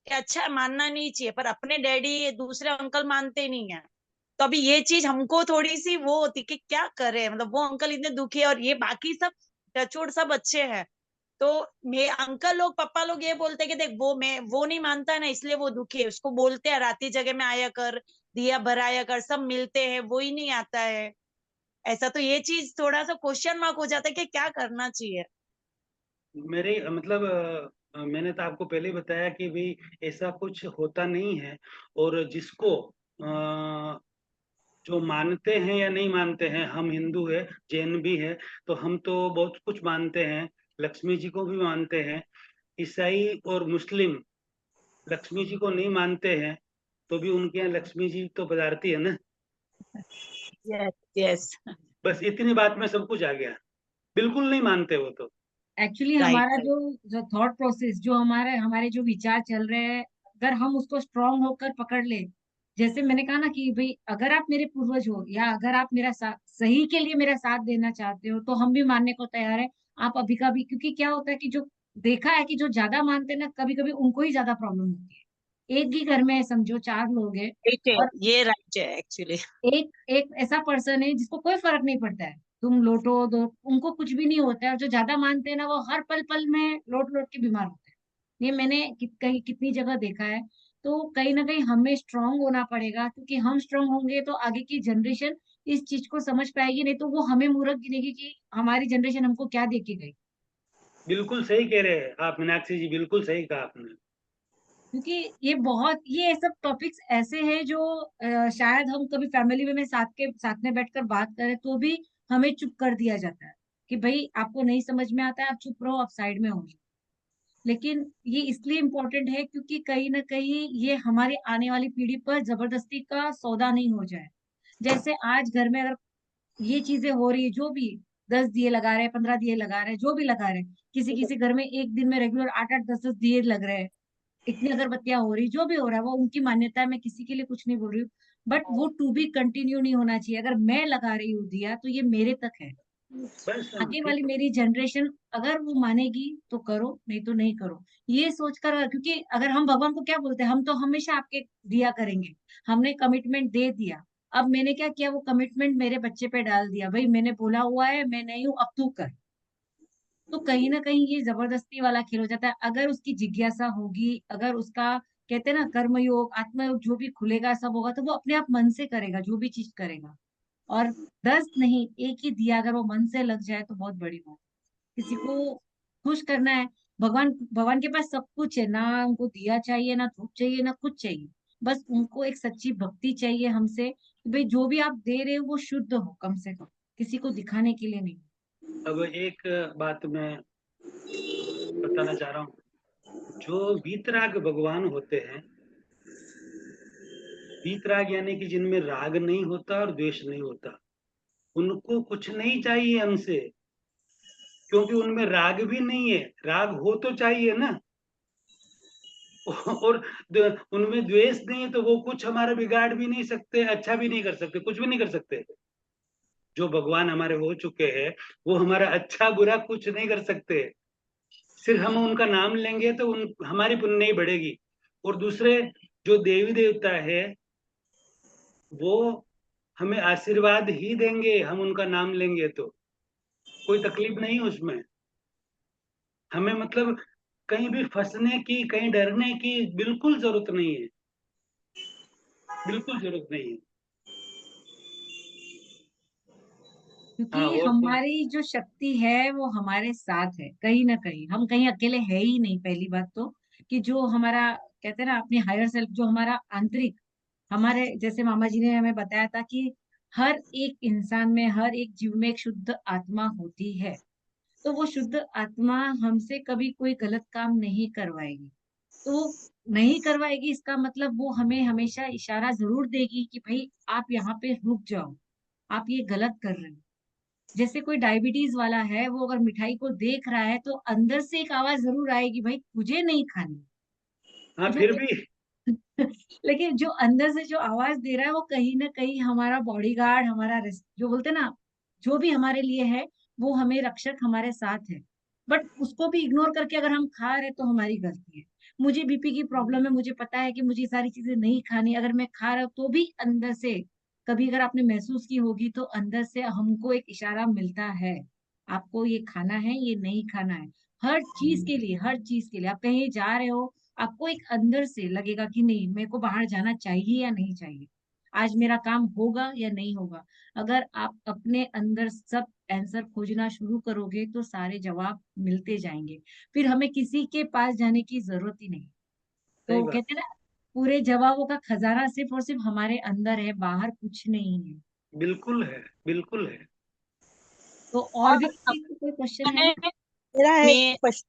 कि अच्छा मानना नहीं चाहिए, पर अपने डैडी दूसरे अंकल मानते नहीं है। तो अभी ये चीज हमको थोड़ी सी वो होती कि क्या करे, मतलब वो अंकल इतने दुखी है और ये बाकी सब टचवुड सब अच्छे हैं। तो मेरे अंकल लोग पापा लोग ये बोलते हैं कि देख वो नहीं मानता है ना इसलिए वो दुखी है, उसको बोलते हैं राती जगह में आया कर, दिया भराया कर, सब मिलते हैं वो ही नहीं आता है। ऐसा तो ये चीज थोड़ा सा क्वेश्चन मार्क हो जाता है कि क्या करना चाहिए। मेरे मतलब मैंने तो आपको पहले ही बताया कि भाई ऐसा कुछ होता नहीं है। और जिसको जो मानते हैं या नहीं मानते हैं, हम हिंदू है, जैन भी है, तो हम तो बहुत कुछ मानते हैं। लक्ष्मी जी को भी मानते हैं। ईसाई और मुस्लिम लक्ष्मी जी को नहीं मानते हैं, तो भी उनके यहाँ लक्ष्मी जी तो पधारती है ना। Yes yes. बस इतनी बात में सब कुछ आ गया। बिल्कुल नहीं मानते वो तो। एक्चुअली राइट हमारा राइट। जो जो थॉट प्रोसेस, जो हमारे हमारे जो विचार चल रहे हैं, अगर हम उसको स्ट्रांग होकर पकड़ ले, जैसे मैंने कहा ना कि भाई अगर आप मेरे पूर्वज हो या अगर आप मेरा सही के लिए मेरा साथ देना चाहते हो तो हम भी मानने को तैयार है। आप अभी का भी, क्योंकि क्या होता है कि जो देखा है कि जो ज्यादा मानते हैं ना, कभी कभी उनको ही ज्यादा प्रॉब्लम होती है। एक ही घर में समझो चार लोग हैं, राइट है, और ये राइट है एक्चुअली। एक एक ऐसा पर्सन है जिसको कोई फर्क नहीं पड़ता है, तुम लोटो दो, उनको कुछ भी नहीं होता है। और जो ज्यादा मानते हैं ना, वो हर पल पल में लोट लोट के बीमार होते हैं। ये मैंने कहीं कितनी जगह देखा है। तो कहीं ना कहीं हमें स्ट्रांग होना पड़ेगा, क्योंकि हम स्ट्रांग होंगे तो आगे की जनरेशन इस चीज को समझ पाएगी, नहीं तो वो हमें मूर्ख गिनेगी कि हमारी जनरेशन हमको क्या दे के गई। बिल्कुल सही कह रहे हैं आप मीनाक्षी जी, बिल्कुल सही कहा आपने। क्योंकि ये सब टॉपिक्स ऐसे हैं जो शायद हम कभी फैमिली में साथ में बैठकर बात करें तो भी हमें चुप कर दिया जाता है कि भाई आपको नहीं समझ में आता है, आप चुप रहो, आप साइड में हो जाओ। लेकिन ये इसलिए इम्पोर्टेंट है क्योंकि कहीं ना कहीं ये हमारी आने वाली पीढ़ी पर जबरदस्ती का सौदा नहीं हो जाए। जैसे आज घर में अगर ये चीजें हो रही है, जो भी 10 दिए लगा रहे हैं, 15 दिए लगा रहे हैं, जो भी लगा रहे हैं, किसी किसी घर में एक दिन में रेगुलर 8-8 10-10 दिए लग रहे हैं, इतनी अगरबत्तियां हो रही, जो भी हो रहा है वो उनकी मान्यता है, मैं किसी के लिए कुछ नहीं बोल रही हूँ। बट वो टू बी कंटिन्यू नहीं होना चाहिए। अगर मैं लगा रही हूँ दिया तो ये मेरे तक है। बस आगे ठीक। वाली मेरी जनरेशन अगर वो मानेगी तो करो, नहीं तो नहीं करो। ये सोचकर, क्योंकि अगर हम भगवान को क्या बोलते हैं, हम तो हमेशा आपके दिया करेंगे, हमने कमिटमेंट दे दिया। अब मैंने क्या किया, वो कमिटमेंट मेरे बच्चे पे डाल दिया, भाई मैंने बोला हुआ है, मैं नहीं हूं, अब तू कर। तो कहीं ना कहीं ये जबरदस्ती वाला खेल हो जाता है। अगर उसकी जिज्ञासा होगी, अगर उसका कहते हैं ना कर्मयोग आत्मयोग जो भी खुलेगा सब होगा, तो वो अपने आप मन से करेगा जो भी चीज करेगा। और 10 नहीं, एक ही दिया अगर वो मन से लग जाए तो बहुत बड़ी बात है। किसी को खुश करना है, भगवान भगवान के पास सब कुछ है ना, उनको दिया चाहिए ना धूप चाहिए ना कुछ चाहिए। बस उनको एक सच्ची भक्ति चाहिए हमसे कि भाई जो भी आप दे रहे हो वो शुद्ध हो, कम से कम किसी को दिखाने के लिए नहीं। अब एक बात मैं बताना चाह रहा हूँ। जो वीतराग भगवान होते हैं, वीतराग यानी कि जिनमें राग नहीं होता और द्वेष नहीं होता, उनको कुछ नहीं चाहिए हमसे। क्योंकि उनमें राग भी नहीं है, राग हो तो चाहिए ना। और उनमें द्वेष नहीं है तो वो कुछ हमारा बिगाड़ भी नहीं सकते, अच्छा भी नहीं कर सकते, कुछ भी नहीं कर सकते। जो भगवान हमारे हो चुके हैं वो हमारा अच्छा बुरा कुछ नहीं कर सकते। सिर्फ हम उनका नाम लेंगे तो हमारी पुण्य नहीं बढ़ेगी। और दूसरे जो देवी देवता है वो हमें आशीर्वाद ही देंगे, हम उनका नाम लेंगे तो कोई तकलीफ नहीं उसमें। हमें मतलब कहीं भी फंसने की, कहीं डरने की बिल्कुल जरूरत नहीं है, बिल्कुल जरूरत नहीं है। हाँ, क्योंकि और हमारी जो शक्ति है वो हमारे साथ है, कहीं ना कहीं हम कहीं अकेले है ही नहीं। पहली बात तो कि जो हमारा कहते हैं ना अपनी हायर सेल्फ, जो हमारा आंतरिक, हमारे जैसे मामा जी ने हमें बताया था कि हर एक इंसान में, हर एक जीव में एक शुद्ध आत्मा होती है। तो वो शुद्ध आत्मा हमसे कभी कोई गलत काम नहीं करवाएगी। तो नहीं करवाएगी इसका मतलब वो हमें हमेशा इशारा जरूर देगी कि भाई आप यहाँ पे रुक जाओ, आप ये गलत कर रहे हो। जैसे कोई डायबिटीज वाला है, वो अगर मिठाई को देख रहा है तो अंदर से एक आवाज जरूर आएगी, भाई तुझे नहीं खानी। हाँ जो फिर भी लेकिन जो अंदर से जो आवाज दे रहा है वो कहीं ना कहीं हमारा बॉडीगार्ड, हमारा जो बोलते हैं ना, जो भी हमारे लिए है, वो हमें रक्षक हमारे साथ है। बट उसको भी इग्नोर करके अगर हम खा रहे तो हमारी गलती है। मुझे बीपी की प्रॉब्लम है, मुझे पता है कि मुझे ये सारी चीजें नहीं खानी, अगर मैं खा रहा हूँ तो भी अंदर से, कभी अगर आपने महसूस की होगी तो अंदर से हमको एक इशारा मिलता है, आपको ये खाना है, ये नहीं खाना है। हर चीज के लिए, हर चीज के लिए आप कहीं जा रहे हो, आपको एक अंदर से लगेगा कि नहीं, मेरे को बाहर जाना चाहिए या नहीं चाहिए, आज मेरा काम होगा या नहीं होगा। अगर आप अपने अंदर सब आंसर खोजना शुरू करोगे तो सारे जवाब मिलते जाएंगे, फिर हमें किसी के पास जाने की जरूरत ही नहीं। सही तो बात। कहते हैं ना, पूरे जवाबों का खजाना सिर्फ और सिर्फ हमारे अंदर है, बाहर कुछ नहीं है। बिल्कुल है, बिल्कुल है। तो और भी और किसी को कोई क्वेश्चन है? अपने मेरा है में क्वेश्चन।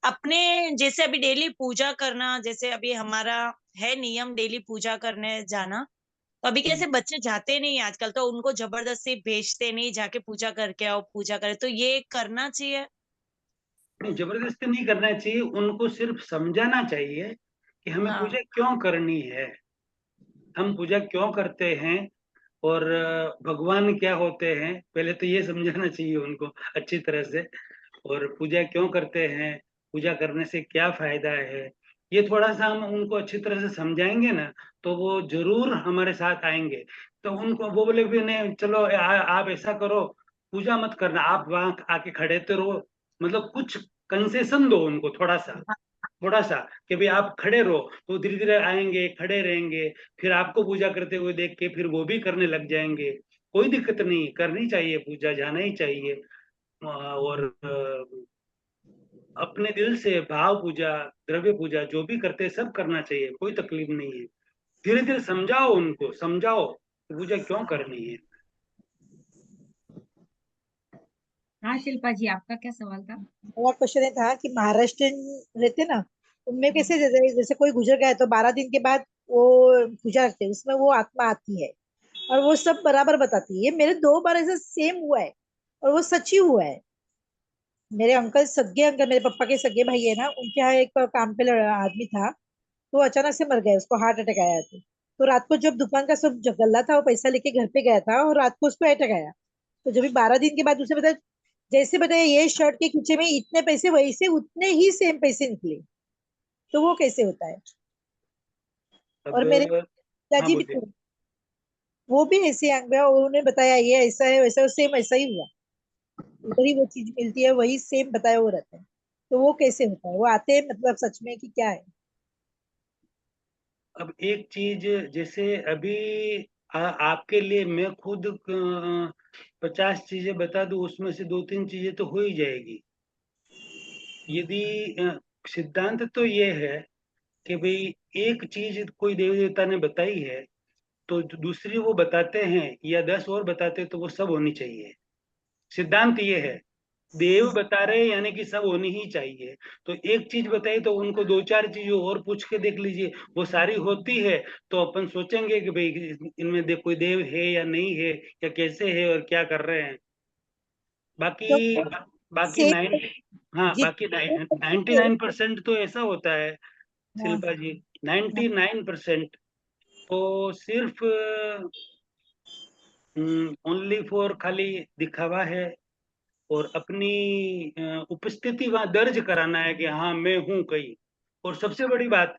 अपने जैसे अभी डेली पूजा करना, जैसे अभी हमारा है नियम डेली पूजा करने जाना, तो अभी कैसे बच्चे जाते नहीं आजकल, तो उनको जबरदस्ती भेजते नहीं, जाके पूजा करके आओ, पूजा करे, तो ये करना चाहिए। नहीं, जबरदस्ती नहीं करना चाहिए, उनको सिर्फ समझाना चाहिए कि हमें हाँ पूजा क्यों करनी है, हम पूजा क्यों करते हैं, और भगवान क्या होते हैं, पहले तो ये समझाना चाहिए उनको अच्छी तरह से। और पूजा क्यों करते हैं, पूजा करने से क्या फायदा है, ये थोड़ा सा हम उनको अच्छी तरह से समझाएंगे ना, तो वो जरूर हमारे साथ आएंगे। तो उनको वो बोले भी नहीं चलो आप ऐसा करो, पूजा मत करना, आप वहां आके खड़े तो रहो, मतलब कुछ कंसेशन दो उनको थोड़ा सा, थोड़ा सा, कि भाई आप खड़े रहो, तो धीरे धीरे आएंगे, खड़े रहेंगे, फिर आपको पूजा करते हुए देख के फिर वो भी करने लग जाएंगे। कोई दिक्कत नहीं, करनी चाहिए पूजा, जाना ही चाहिए। और अपने दिल से भाव पूजा, द्रव्य पूजा जो भी करते हैं सब करना चाहिए, कोई तकलीफ नहीं है। धीरे धीरे समझाओ उनको, समझाओ कि पूजा क्यों करनी है। हाँ शिल्पा जी, आपका क्या सवाल था? मेरा क्वेश्चन ये था कि महाराष्ट्र रहते ना, उनमें कैसे जैसे जैसे कोई गुजर गया है तो 12 दिन के बाद वो पूजा रखते हैं, उसमें वो आत्मा आती है और वो सब बराबर बताती है। ये मेरे 2 बार ऐसा सेम हुआ है और वो सच ही हुआ है। मेरे अंकल, सगे अंकल, मेरे पापा के सगे भाई है ना, उनके यहाँ एक काम पे आदमी था, तो वो अचानक से मर गया, उसको हार्ट अटैक आया था। तो रात को जब दुकान का सब जो गल्ला था वो पैसा लेके घर पे गया था और रात को उसको अटैक आया। तो जब भी 12 दिन के बाद उसे बताया, जैसे बताया ये शर्ट के खींचे में इतने पैसे, वैसे उतने ही सेम पैसे निकले। तो वो कैसे होता है? अब और मेरे हाँ पिताजी भी बोलिए। थे, वो भी ऐसे आंख में, और उन्होंने बताया ये ऐसा है वैसा है, सेम ऐसा ही हुआ। उधर ही वो चीज मिलती है, वही सेम बताया वो रहता है। तो वो कैसे होता है? वो आते हैं मतलब सच में कि क्या है? अब एक चीज, जैसे अभी आपके लिए मैं खुद 50 चीजें बता दूं, उसमें से 2-3 चीजें तो हो ही जाएगी। यदि सिद्धांत तो ये है कि भाई एक चीज कोई देवी देवता ने बताई है तो दूसरी वो बताते हैं या 10 और बताते हैं तो वो सब होनी चाहिए। सिद्धांत ये है, देव बता रहे हैं यानी कि सब होनी ही चाहिए। तो एक चीज बताई तो उनको 2-4 चीजें और पूछ के देख लीजिए, वो सारी होती है तो अपन सोचेंगे कि भाई इनमें कोई देव है या नहीं है, या कैसे है और क्या कर रहे हैं। बाकी तो बाकी सेम 99% तो ऐसा होता है हाँ, शिल्पा जी, 99% तो सिर्फ ओनली फॉर खाली दिखावा है, और अपनी उपस्थिति वहां दर्ज कराना है कि हाँ मैं हूं कहीं। और सबसे बड़ी बात,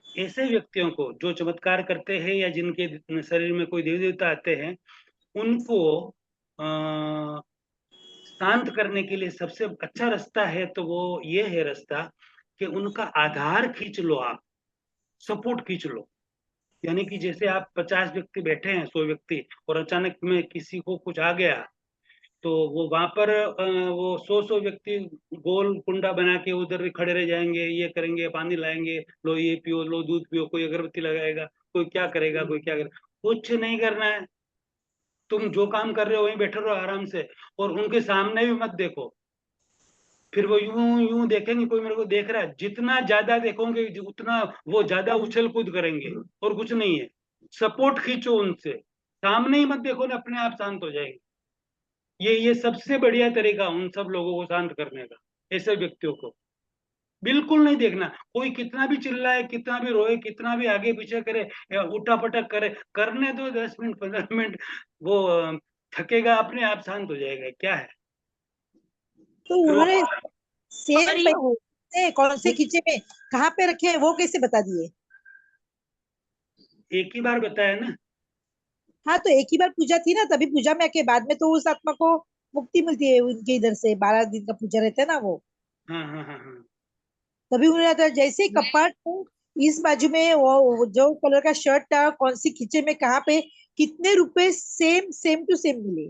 ऐसे व्यक्तियों को जो चमत्कार करते हैं या जिनके शरीर में कोई देवी देवता आते हैं, उनको अ, शांत करने के लिए सबसे अच्छा रास्ता है तो वो ये है रास्ता कि उनका आधार खींच लो, आप सपोर्ट खींच लो। यानी कि जैसे आप 50 व्यक्ति बैठे हैं, 100 व्यक्ति, और अचानक में किसी को कुछ आ गया, तो वो वहां पर वो 100 व्यक्ति गोल कुंडा बना के उधर खड़े रह जाएंगे, ये करेंगे, पानी लाएंगे, लो ये पियो, लो दूध पियो, कोई अगरबत्ती लगाएगा, कोई क्या करेगा, कोई क्या करेगा। कुछ नहीं करना है, तुम जो काम कर रहे हो वहीं बैठे रहो आराम से, और उनके सामने भी मत देखो। फिर वो यूं यूं देखेंगे, कोई मेरे को देख रहा है, जितना ज्यादा देखोगे उतना वो ज्यादा उछल कूद करेंगे, और कुछ नहीं है। सपोर्ट खींचो उनसे, सामने ही मत देखो ना, अपने आप शांत हो जाएंगे। ये सबसे बढ़िया तरीका उन सब लोगों को शांत करने का, ऐसे व्यक्तियों को बिल्कुल नहीं देखना। कोई कितना भी चिल्लाए, कितना भी रोए, कितना भी आगे पीछे करे या उठा पटक करे, करने दो 10 मिनट 15 मिनट, वो थकेगा, अपने आप शांत हो जाएगा। क्या है तो फिर वो उन्होंने और सेम ये पैसे कौन से खींचे में कहाँ पे रखे हैं वो कैसे बता दिए? एक ही बार बताया ना। हाँ, तो एक ही बार पूजा थी ना, तभी पूजा में के बाद में तो उस आत्मा को मुक्ति मिलती है उनके इधर से, 12 दिन का पूजा रहता है ना वो। हाँ हाँ हाँ हाँ। तभी उन्होंने तो जैसे ही मैं कपाट को इस बाजू में वो जो कलर का शर्ट था कौन सी खींचे में कहाँ पे कितने रुपए सेम सेम टू सेम मिले।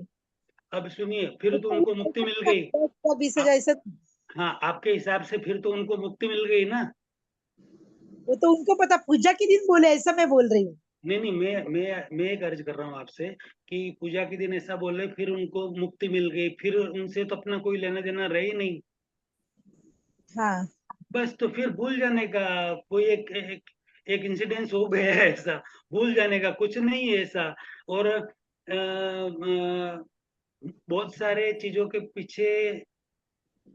अब सुनिए, फिर तो तो उनको मुक्ति मिल गई। 20,000 आप, ऐसा। हाँ, आपके हिसाब से फिर तो उनको मुक्ति मिल गई ना। वो तो उनको पता, पूजा के दिन बोले ऐसा मैं बोल रही हूँ। नहीं नहीं, मैं एक अर्ज कर रहा हूँ आपसे कि पूजा के दिन ऐसा बोले फिर उनको मुक्ति मिल गई, फिर उनसे तो अपना कोई लेना देना रहे ही नहीं। हाँ, बस तो फिर भूल जाने का। कोई एक इंसिडेंस हो गया है ऐसा, भूल जाने का कुछ नहीं है ऐसा। और बहुत सारे चीजों के पीछे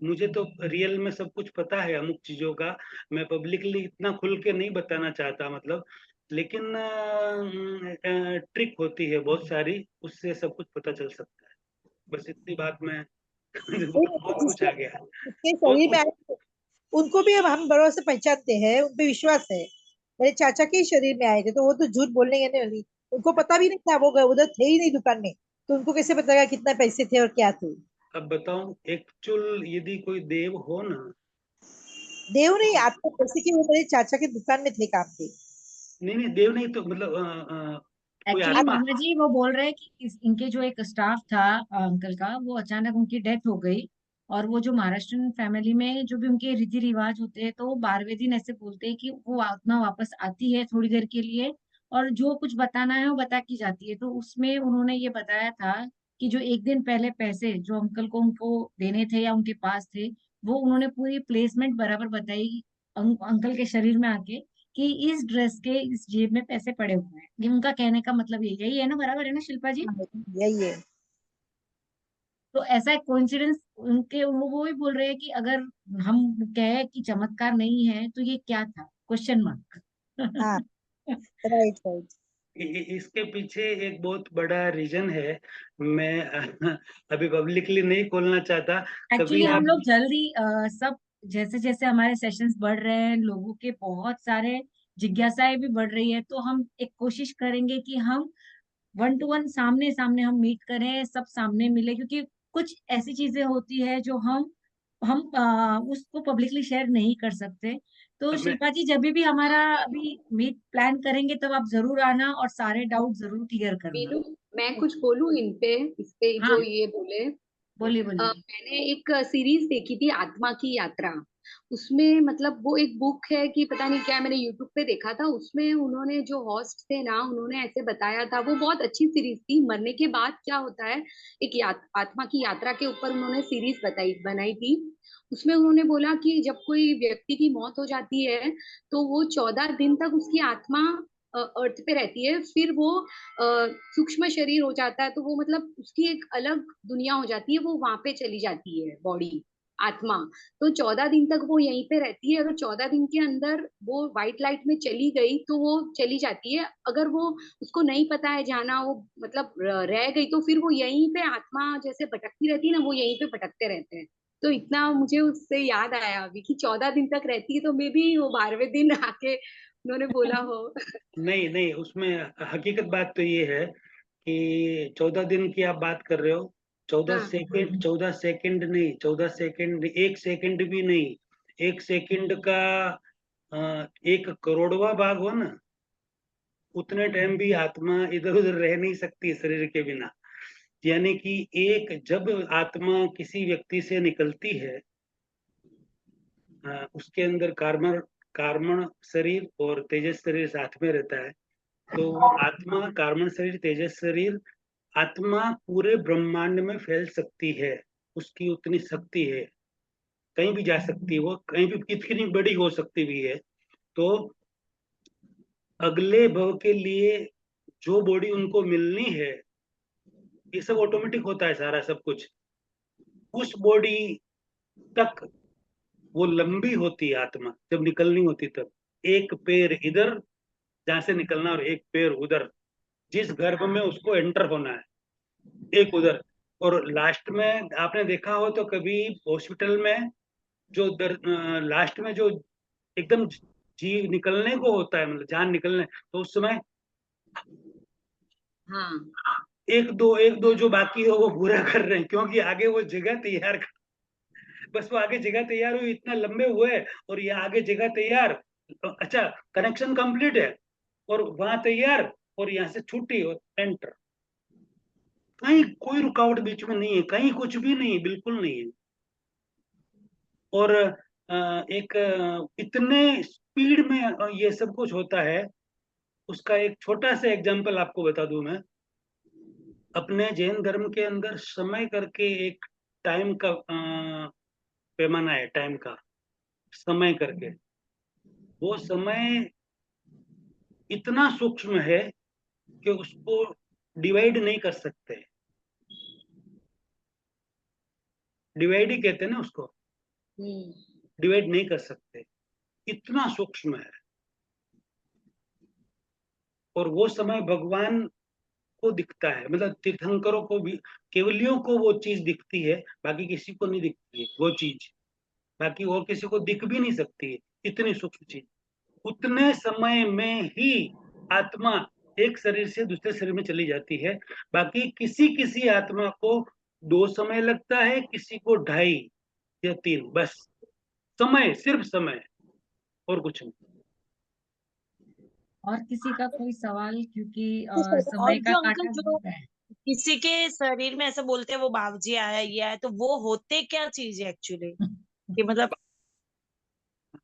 मुझे तो रियल में सब कुछ पता है, अमुक चीजों का मैं पब्लिकली इतना खुल के नहीं बताना चाहता, मतलब। लेकिन ट्रिक होती है बहुत सारी, उससे सब कुछ पता चल सकता है। बस इतनी बात में बहुत कुछ जिसके आ गया, जिसके बहुत शरीर में कुछ। आए उनको भी अब हम बड़ों से पहचानते हैं, उन पे विश्वास है। मेरे चाचा के ही शरीर में आए थे तो वो तो झूठ बोलने के नहीं वाली। उनको पता भी नहीं था, वो गए उधर थे ही नहीं दुकान में, तो उनको कैसे पता कितना पैसे थे और क्या थे। अब बताऊं, एक्चुअल यदि कोई देव हो ना, देव नहीं, तो आपको पैसे की, वो मेरे चाचा के दुकान में थे, काम थे। नहीं नहीं, देव नहीं तो मतलब कोई एक्चुअली आत्मा। मामा जी वो बोल रहे हैं कि इनके जो एक स्टाफ था अंकल का, वो अचानक उनकी डेथ हो गई। और वो जो महाराष्ट्रन फैमिली में जो भी उनके रीति रिवाज होते हैं, तो वो 12वें दिन ऐसे बोलते हैं कि वो आत्मा वापस आती है थोड़ी देर के लिए, और जो कुछ बताना है वो बता की जाती है। तो उसमें उन्होंने ये बताया था कि जो एक दिन पहले पैसे जो अंकल को उनको देने थे या उनके पास थे, वो उन्होंने पूरी प्लेसमेंट बराबर बताई अंकल के शरीर में आके, कि इस ड्रेस के इस जेब में पैसे पड़े हुए हैं। ये उनका कहने का मतलब यही है ना, बराबर है ना शिल्पा जी? हाँ, यही है। तो ऐसा एक कोइंसिडेंस उनके, वो भी बोल रहे हैं कि अगर हम कहें कि चमत्कार नहीं है तो ये क्या था, क्वेश्चन मार्क। हाँ, राइट राइट। इसके पीछे एक बहुत बड़ा रीजन है। मैं अभी पब्लिकली नहीं खोलना चाहता। कभी एक्चुअली हम आप, लोग जल्दी सब, जैसे जैसे हमारे सेशंस बढ़ रहे हैं, लोगों के बहुत सारे जिज्ञासाएं भी बढ़ रही है, तो हम एक कोशिश करेंगे कि हम 1 to 1 सामने सामने हम मीट करें, सब सामने मिले, क्योंकि कुछ ऐसी चीजें होती है जो हम उसको पब्लिकली शेयर नहीं कर सकते। तो अब मैं, शिल्पा जी जब भी हमारा अभी मीट प्लान करेंगे तब आप जरूर आना और सारे डाउट जरूर क्लियर करना। मीनू, मैं कुछ बोलूं इन पे, इस पे हाँ, जो ये बोले। बोलिए बोलिए। मैंने एक सीरीज देखी थी, आत्मा की यात्रा। उसमें मतलब वो एक बुक है कि पता नहीं क्या, मैंने यूट्यूब पे देखा था। उसमें उन्होंने जो होस्ट थे ना, उन्होंने ऐसे बताया था, वो बहुत अच्छी सीरीज थी, मरने के बाद क्या होता है। एक आत्मा की यात्रा के ऊपर उन्होंने सीरीज बनाई थी। उसमें उन्होंने बोला कि जब कोई व्यक्ति की मौत हो जाती है, तो वो 14 दिन तक उसकी आत्मा अर्थ पे रहती है, फिर वो सूक्ष्म शरीर हो जाता है, तो वो मतलब उसकी एक अलग दुनिया हो जाती है, वो वहां पे चली जाती है बॉडी, आत्मा। तो 14 दिन तक वो यहीं पे रहती है। अगर 14 दिन के अंदर वो व्हाइट लाइट में चली गई तो वो चली जाती है। अगर वो उसको नहीं पता है जाना, वो मतलब रह गई, तो फिर वो यहीं पे आत्मा जैसे भटकती रहती है ना, वो यहीं पे भटकते रहते हैं। तो इतना मुझे उससे याद आया अभी कि 14 दिन तक रहती है, तो मे बी वो 12वें दिन आके उन्होंने बोला हो। नहीं नहीं, उसमें हकीकत बात तो ये है कि 14 दिन की आप बात कर रहे हो। चौदह हाँ सेकंड 14 सेकंड नहीं, 14 सेकंड, 1 सेकंड भी नहीं। 1 सेकंड का 1 करोड़वा भाग हो ना, उतने टाइम भी आत्मा इधर उधर रह नहीं सकती शरीर के बिना। यानी कि एक जब आत्मा किसी व्यक्ति से निकलती है, उसके अंदर कार्बन कार्बन शरीर और तेजस शरीर साथ में रहता है। तो वो आत्मा, कार्बन शरीर, तेजस शरीर, आत्मा पूरे ब्रह्मांड में फैल सकती है। उसकी उतनी शक्ति है, कहीं भी जा सकती है, वो कहीं भी कितनी बड़ी हो सकती भी है। तो अगले भव के लिए जो बॉडी उनको मिलनी है, ये सब ऑटोमेटिक होता है सारा सब कुछ। उस बॉडी तक वो लंबी होती है आत्मा, जब निकलनी होती तब। एक पैर इधर जहां से निकलना और एक पैर उधर, जिस गर्भ में उसको एंटर होना है, एक उधर। और लास्ट में आपने देखा हो तो कभी हॉस्पिटल में जो लास्ट में जो एकदम जी निकलने को होता है, मतलब जान निकलने, तो उस समय हाँ एक दो जो बाकी हो वो पूरा कर रहे हैं, क्योंकि आगे वो जगह तैयार बस वो आगे जगह तैयार हुई, इतना लंबे हुए और ये आगे जगह तैयार। अच्छा, कनेक्शन कंप्लीट है और वहां तैयार, और यहाँ से छुट्टी और एंटर। कहीं कोई रुकावट बीच में नहीं है, कहीं कुछ भी नहीं है, बिल्कुल नहीं है। और एक इतने स्पीड में ये सब कुछ होता है। उसका एक छोटा सा एग्जांपल आपको बता दूं मैं। अपने जैन धर्म के अंदर समय करके एक टाइम का पैमाना है, टाइम का समय करके। वो समय इतना सूक्ष्म है कि उसको डिवाइड नहीं कर सकते। डिवाइड ही कहते हैं ना उसको, हम्म डिवाइड नहीं कर सकते, इतना सूक्ष्म है। और वो समय भगवान को दिखता है, मतलब तीर्थंकरों को भी, केवलियों को वो चीज दिखती है, बाकी किसी को नहीं दिखती है वो चीज। बाकी और किसी को दिख भी नहीं सकती है, इतनी सूक्ष्म चीज। उतने समय में ही आत्मा एक शरीर से दूसरे शरीर में चली जाती है। बाकी किसी किसी आत्मा को 2 समय लगता है, किसी को 2.5 या 3, बस। समय, सिर्फ समय, और कुछ नहीं। और किसी का कोई सवाल, क्योंकि और समय का जो अंकल काटा जो बहुत है। किसी के शरीर में ऐसा बोलते हैं वो बाबूजी आया ये आया, तो वो होते क्या चीज है एक्चुअली, कि मतलब वो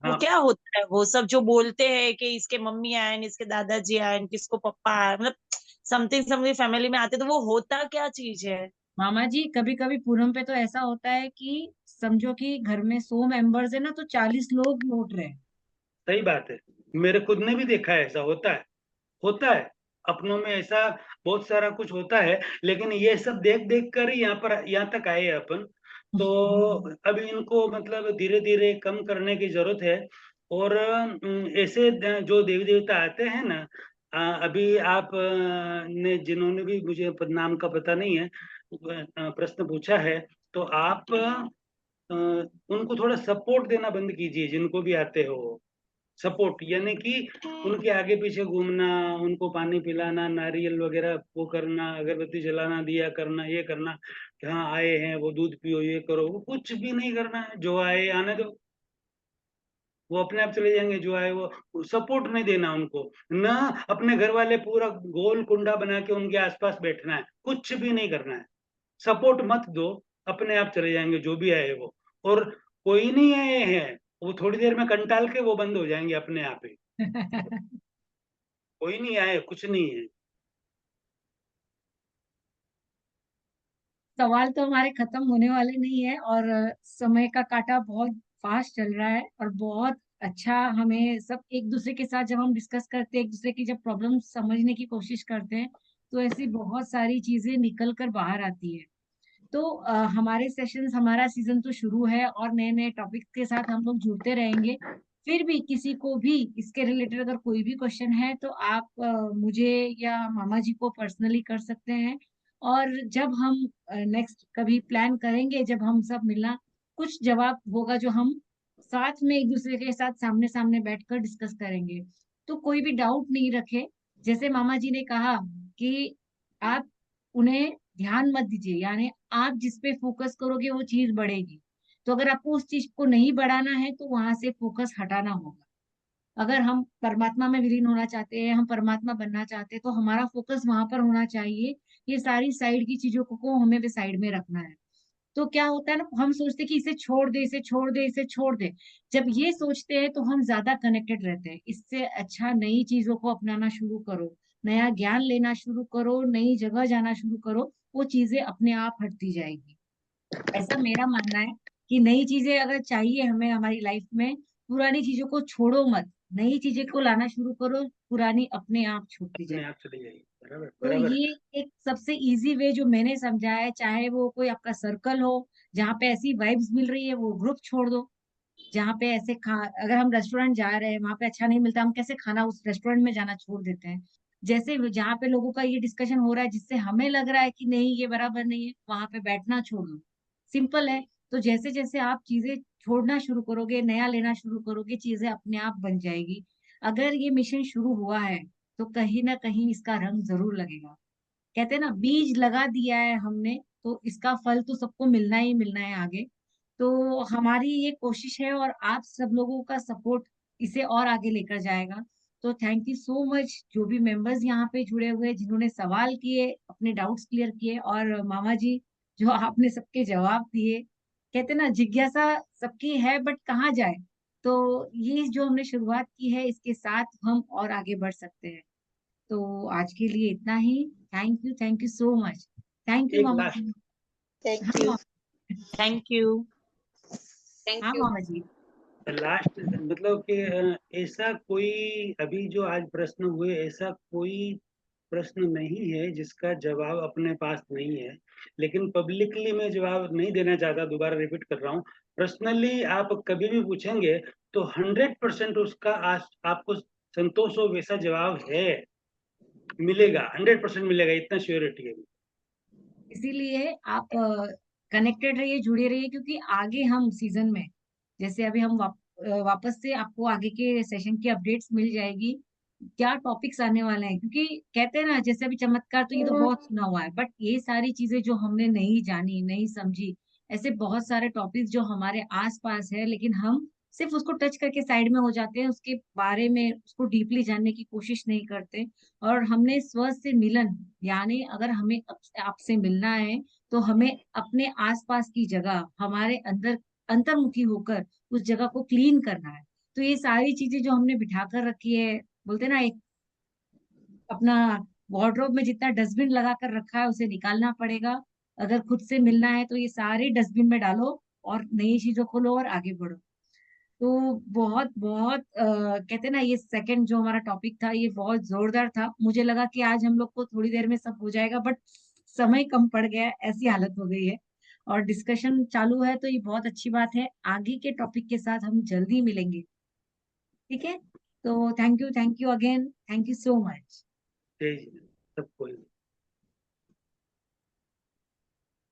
हाँ क्या होता है वो सब जो बोलते हैं कि इसके मम्मी आए इसके दादाजी आए किसको पप्पा आए, मतलब समथिंग समथिंग फैमिली में आते, तो वो होता क्या चीज है। मामा जी, कभी कभी पूनम पे तो ऐसा होता है कि समझो कि घर में 100 मेंबर्स है ना, तो 40 लोग लौट रहे हैं। सही बात है। मेरे खुद ने भी देखा है, ऐसा होता है, होता है। अपनों में ऐसा बहुत सारा कुछ होता है, लेकिन ये सब देख देख कर ही यहाँ पर, यहाँ तक आए हैं अपन। तो अभी इनको मतलब धीरे धीरे कम करने की जरूरत है। और ऐसे जो देवी देवता आते हैं ना, अभी आप ने जिन्होंने भी, मुझे नाम का पता नहीं है, प्रश्न पूछा है, तो आप उनको थोड़ा सपोर्ट देना बंद कीजिए, जिनको भी आते हो। सपोर्ट यानी कि उनके आगे पीछे घूमना, उनको पानी पिलाना, नारियल वगैरह वो करना, अगरबत्ती जलाना, दिया करना, ये करना कि हाँ आए हैं वो दूध पियो, ये करो, वो कुछ भी नहीं करना है। जो आए आने दो, वो अपने आप चले जाएंगे। जो आए वो सपोर्ट नहीं देना उनको ना। अपने घर वाले पूरा गोल कुंडा बना के उनके आसपास बैठना है, कुछ भी नहीं करना है। सपोर्ट मत दो, अपने आप चले जाएंगे जो भी आए वो। और कोई नहीं आए हैं, वो थोड़ी देर में कंटाल के वो बंद हो जाएंगे अपने आप ही। कोई नहीं आए, कुछ नहीं है। सवाल तो हमारे खत्म होने वाले नहीं है, और समय का काटा बहुत फास्ट चल रहा है, और बहुत अच्छा हमें सब एक दूसरे के साथ जब हम डिस्कस करते हैं, एक दूसरे की जब प्रॉब्लम समझने की कोशिश करते हैं, तो ऐसी बहुत सारी चीजें निकल कर बाहर आती है। तो हमारे सेशंस, हमारा सीजन तो शुरू है और नए नए टॉपिक के साथ हम लोग जुड़ते रहेंगे। फिर भी किसी को भी इसके रिलेटेड अगर कोई भी क्वेश्चन है तो आप मुझे या मामा जी को पर्सनली कर सकते हैं। और जब हम नेक्स्ट कभी प्लान करेंगे, जब हम सब मिलना, कुछ जवाब होगा जो हम साथ में एक दूसरे के साथ सामने सामने बैठकर डिस्कस करेंगे। तो कोई भी डाउट नहीं रखे। जैसे मामा जी ने कहा कि आप उन्हें ध्यान मत दीजिए, यानी आप जिस पे फोकस करोगे वो चीज बढ़ेगी। तो अगर आपको उस चीज को नहीं बढ़ाना है तो वहां से फोकस हटाना होगा। अगर हम परमात्मा में विलीन होना चाहते हैं, हम परमात्मा बनना चाहते हैं, तो हमारा फोकस वहां पर होना चाहिए। ये सारी साइड की चीजों को हमें भी साइड में रखना है। तो क्या होता है ना, हम सोचते हैं कि इसे छोड़ दे, इसे छोड़ दे, इसे छोड़ दे। जब ये सोचते हैं तो हम ज्यादा कनेक्टेड रहते हैं। इससे अच्छा नई चीजों को अपनाना शुरू करो, नया ज्ञान लेना शुरू करो, नई जगह जाना शुरू करो। वो चीजें अपने आप हटती जाएगी। ऐसा मेरा मानना है कि नई चीजें अगर चाहिए हमें हमारी लाइफ में, पुरानी चीजों को छोड़ो मत, नई चीजें को लाना शुरू करो, पुरानी अपने आप छूटती अपने जाए। आप चली जाएगी। बराबर तो बराबर ये है। एक सबसे इजी वे जो मैंने समझा है, चाहे वो कोई आपका सर्कल हो जहाँ पे ऐसी वाइब्स मिल रही है, वो ग्रुप छोड़ दो। जहाँ पे ऐसे अगर हम रेस्टोरेंट जा रहे हैं, वहां पे अच्छा नहीं मिलता, हम कैसे खाना उस रेस्टोरेंट में जाना छोड़ देते हैं। जैसे जहाँ पे लोगों का ये डिस्कशन हो रहा है जिससे हमें लग रहा है कि नहीं ये बराबर नहीं है, वहां पे बैठना छोड़ दो। सिंपल है। तो जैसे जैसे आप चीजें छोड़ना शुरू करोगे, नया लेना शुरू करोगे, चीजें अपने आप बन जाएगी। अगर ये मिशन शुरू हुआ है तो कहीं ना कहीं इसका रंग जरूर लगेगा। कहते हैं ना, बीज लगा दिया है हमने, तो इसका फल तो सबको मिलना ही मिलना है आगे। तो हमारी ये कोशिश है और आप सब लोगों का सपोर्ट इसे और आगे लेकर जाएगा। तो थैंक यू सो मच जो भी मेंबर्स यहाँ पे जुड़े हुए, जिन्होंने सवाल किए, अपने डाउट्स क्लियर किए, और मामा जी जो आपने सबके जवाब दिए। कहते हैं ना, जिज्ञासा सबकी है बट कहाँ जाए। तो ये जो हमने शुरुआत की है, इसके साथ हम और आगे बढ़ सकते हैं। तो आज के लिए इतना ही। Thank you so much. Thank you एक मामा लास्ट जी। थैंक हाँ यू। Thank you. थैंक हाँ यू। मामा जी। लास्ट मतलब कि ऐसा कोई अभी जो आज प्रश्न हुए, ऐसा कोई प्रश्न नहीं है जिसका जवाब अपने पास नहीं है। लेकिन पब्लिकली मैं जवाब नहीं देना चाहता, दोबारा रिपीट कर रहा हूँ। पर्सनली आप कभी भी पूछेंगे तो 100% उसका आपको संतोष हो वैसा जवाब है, मिलेगा, 100% मिलेगा, इतना श्योरिटी है। इसीलिए आप कनेक्टेड रहिए, जुड़े रहिए, क्योंकि आगे हम सीजन में, जैसे अभी हम वापस से आपको आगे के सेशन की अपडेट्स मिल जाएगी, क्या टॉपिक्स आने वाले हैं। क्योंकि कहते हैं ना, जैसे अभी चमत्कार तो ये तो बहुत सुना हुआ है, बट ये सारी चीजें जो हमने नहीं जानी, नहीं समझी, ऐसे बहुत सारे टॉपिक्स जो हमारे आसपास है, लेकिन हम सिर्फ उसको टच करके साइड में हो जाते हैं, उसके बारे में उसको डीपली जानने की कोशिश नहीं करते। और हमने स्व से मिलन, यानी अगर हमें आपसे मिलना है तो हमें अपने आसपास की जगह, हमारे अंदर अंतर्मुखी होकर उस जगह को क्लीन करना है। तो ये सारी चीजें जो हमने बिठा कर रखी है, बोलते ना, एक अपना वार्डरोब में जितना डस्टबिन लगा कर रखा है उसे निकालना पड़ेगा। अगर खुद से मिलना है तो ये सारे डस्टबिन में डालो और नई चीजों खोलो और आगे बढ़ो। तो बहुत बहुत कहते हैं ना, ये सेकंड जो हमारा टॉपिक था ये बहुत जोरदार था। मुझे लगा कि आज हम लोग को थोड़ी देर में सब हो जाएगा, बट समय कम पड़ गया है, ऐसी हालत हो गई है। और डिस्कशन चालू है तो ये बहुत अच्छी बात है। आगे के टॉपिक के साथ हम जल्दी मिलेंगे। ठीक है। तो thank you again, thank you so much. जय हिंद सबको।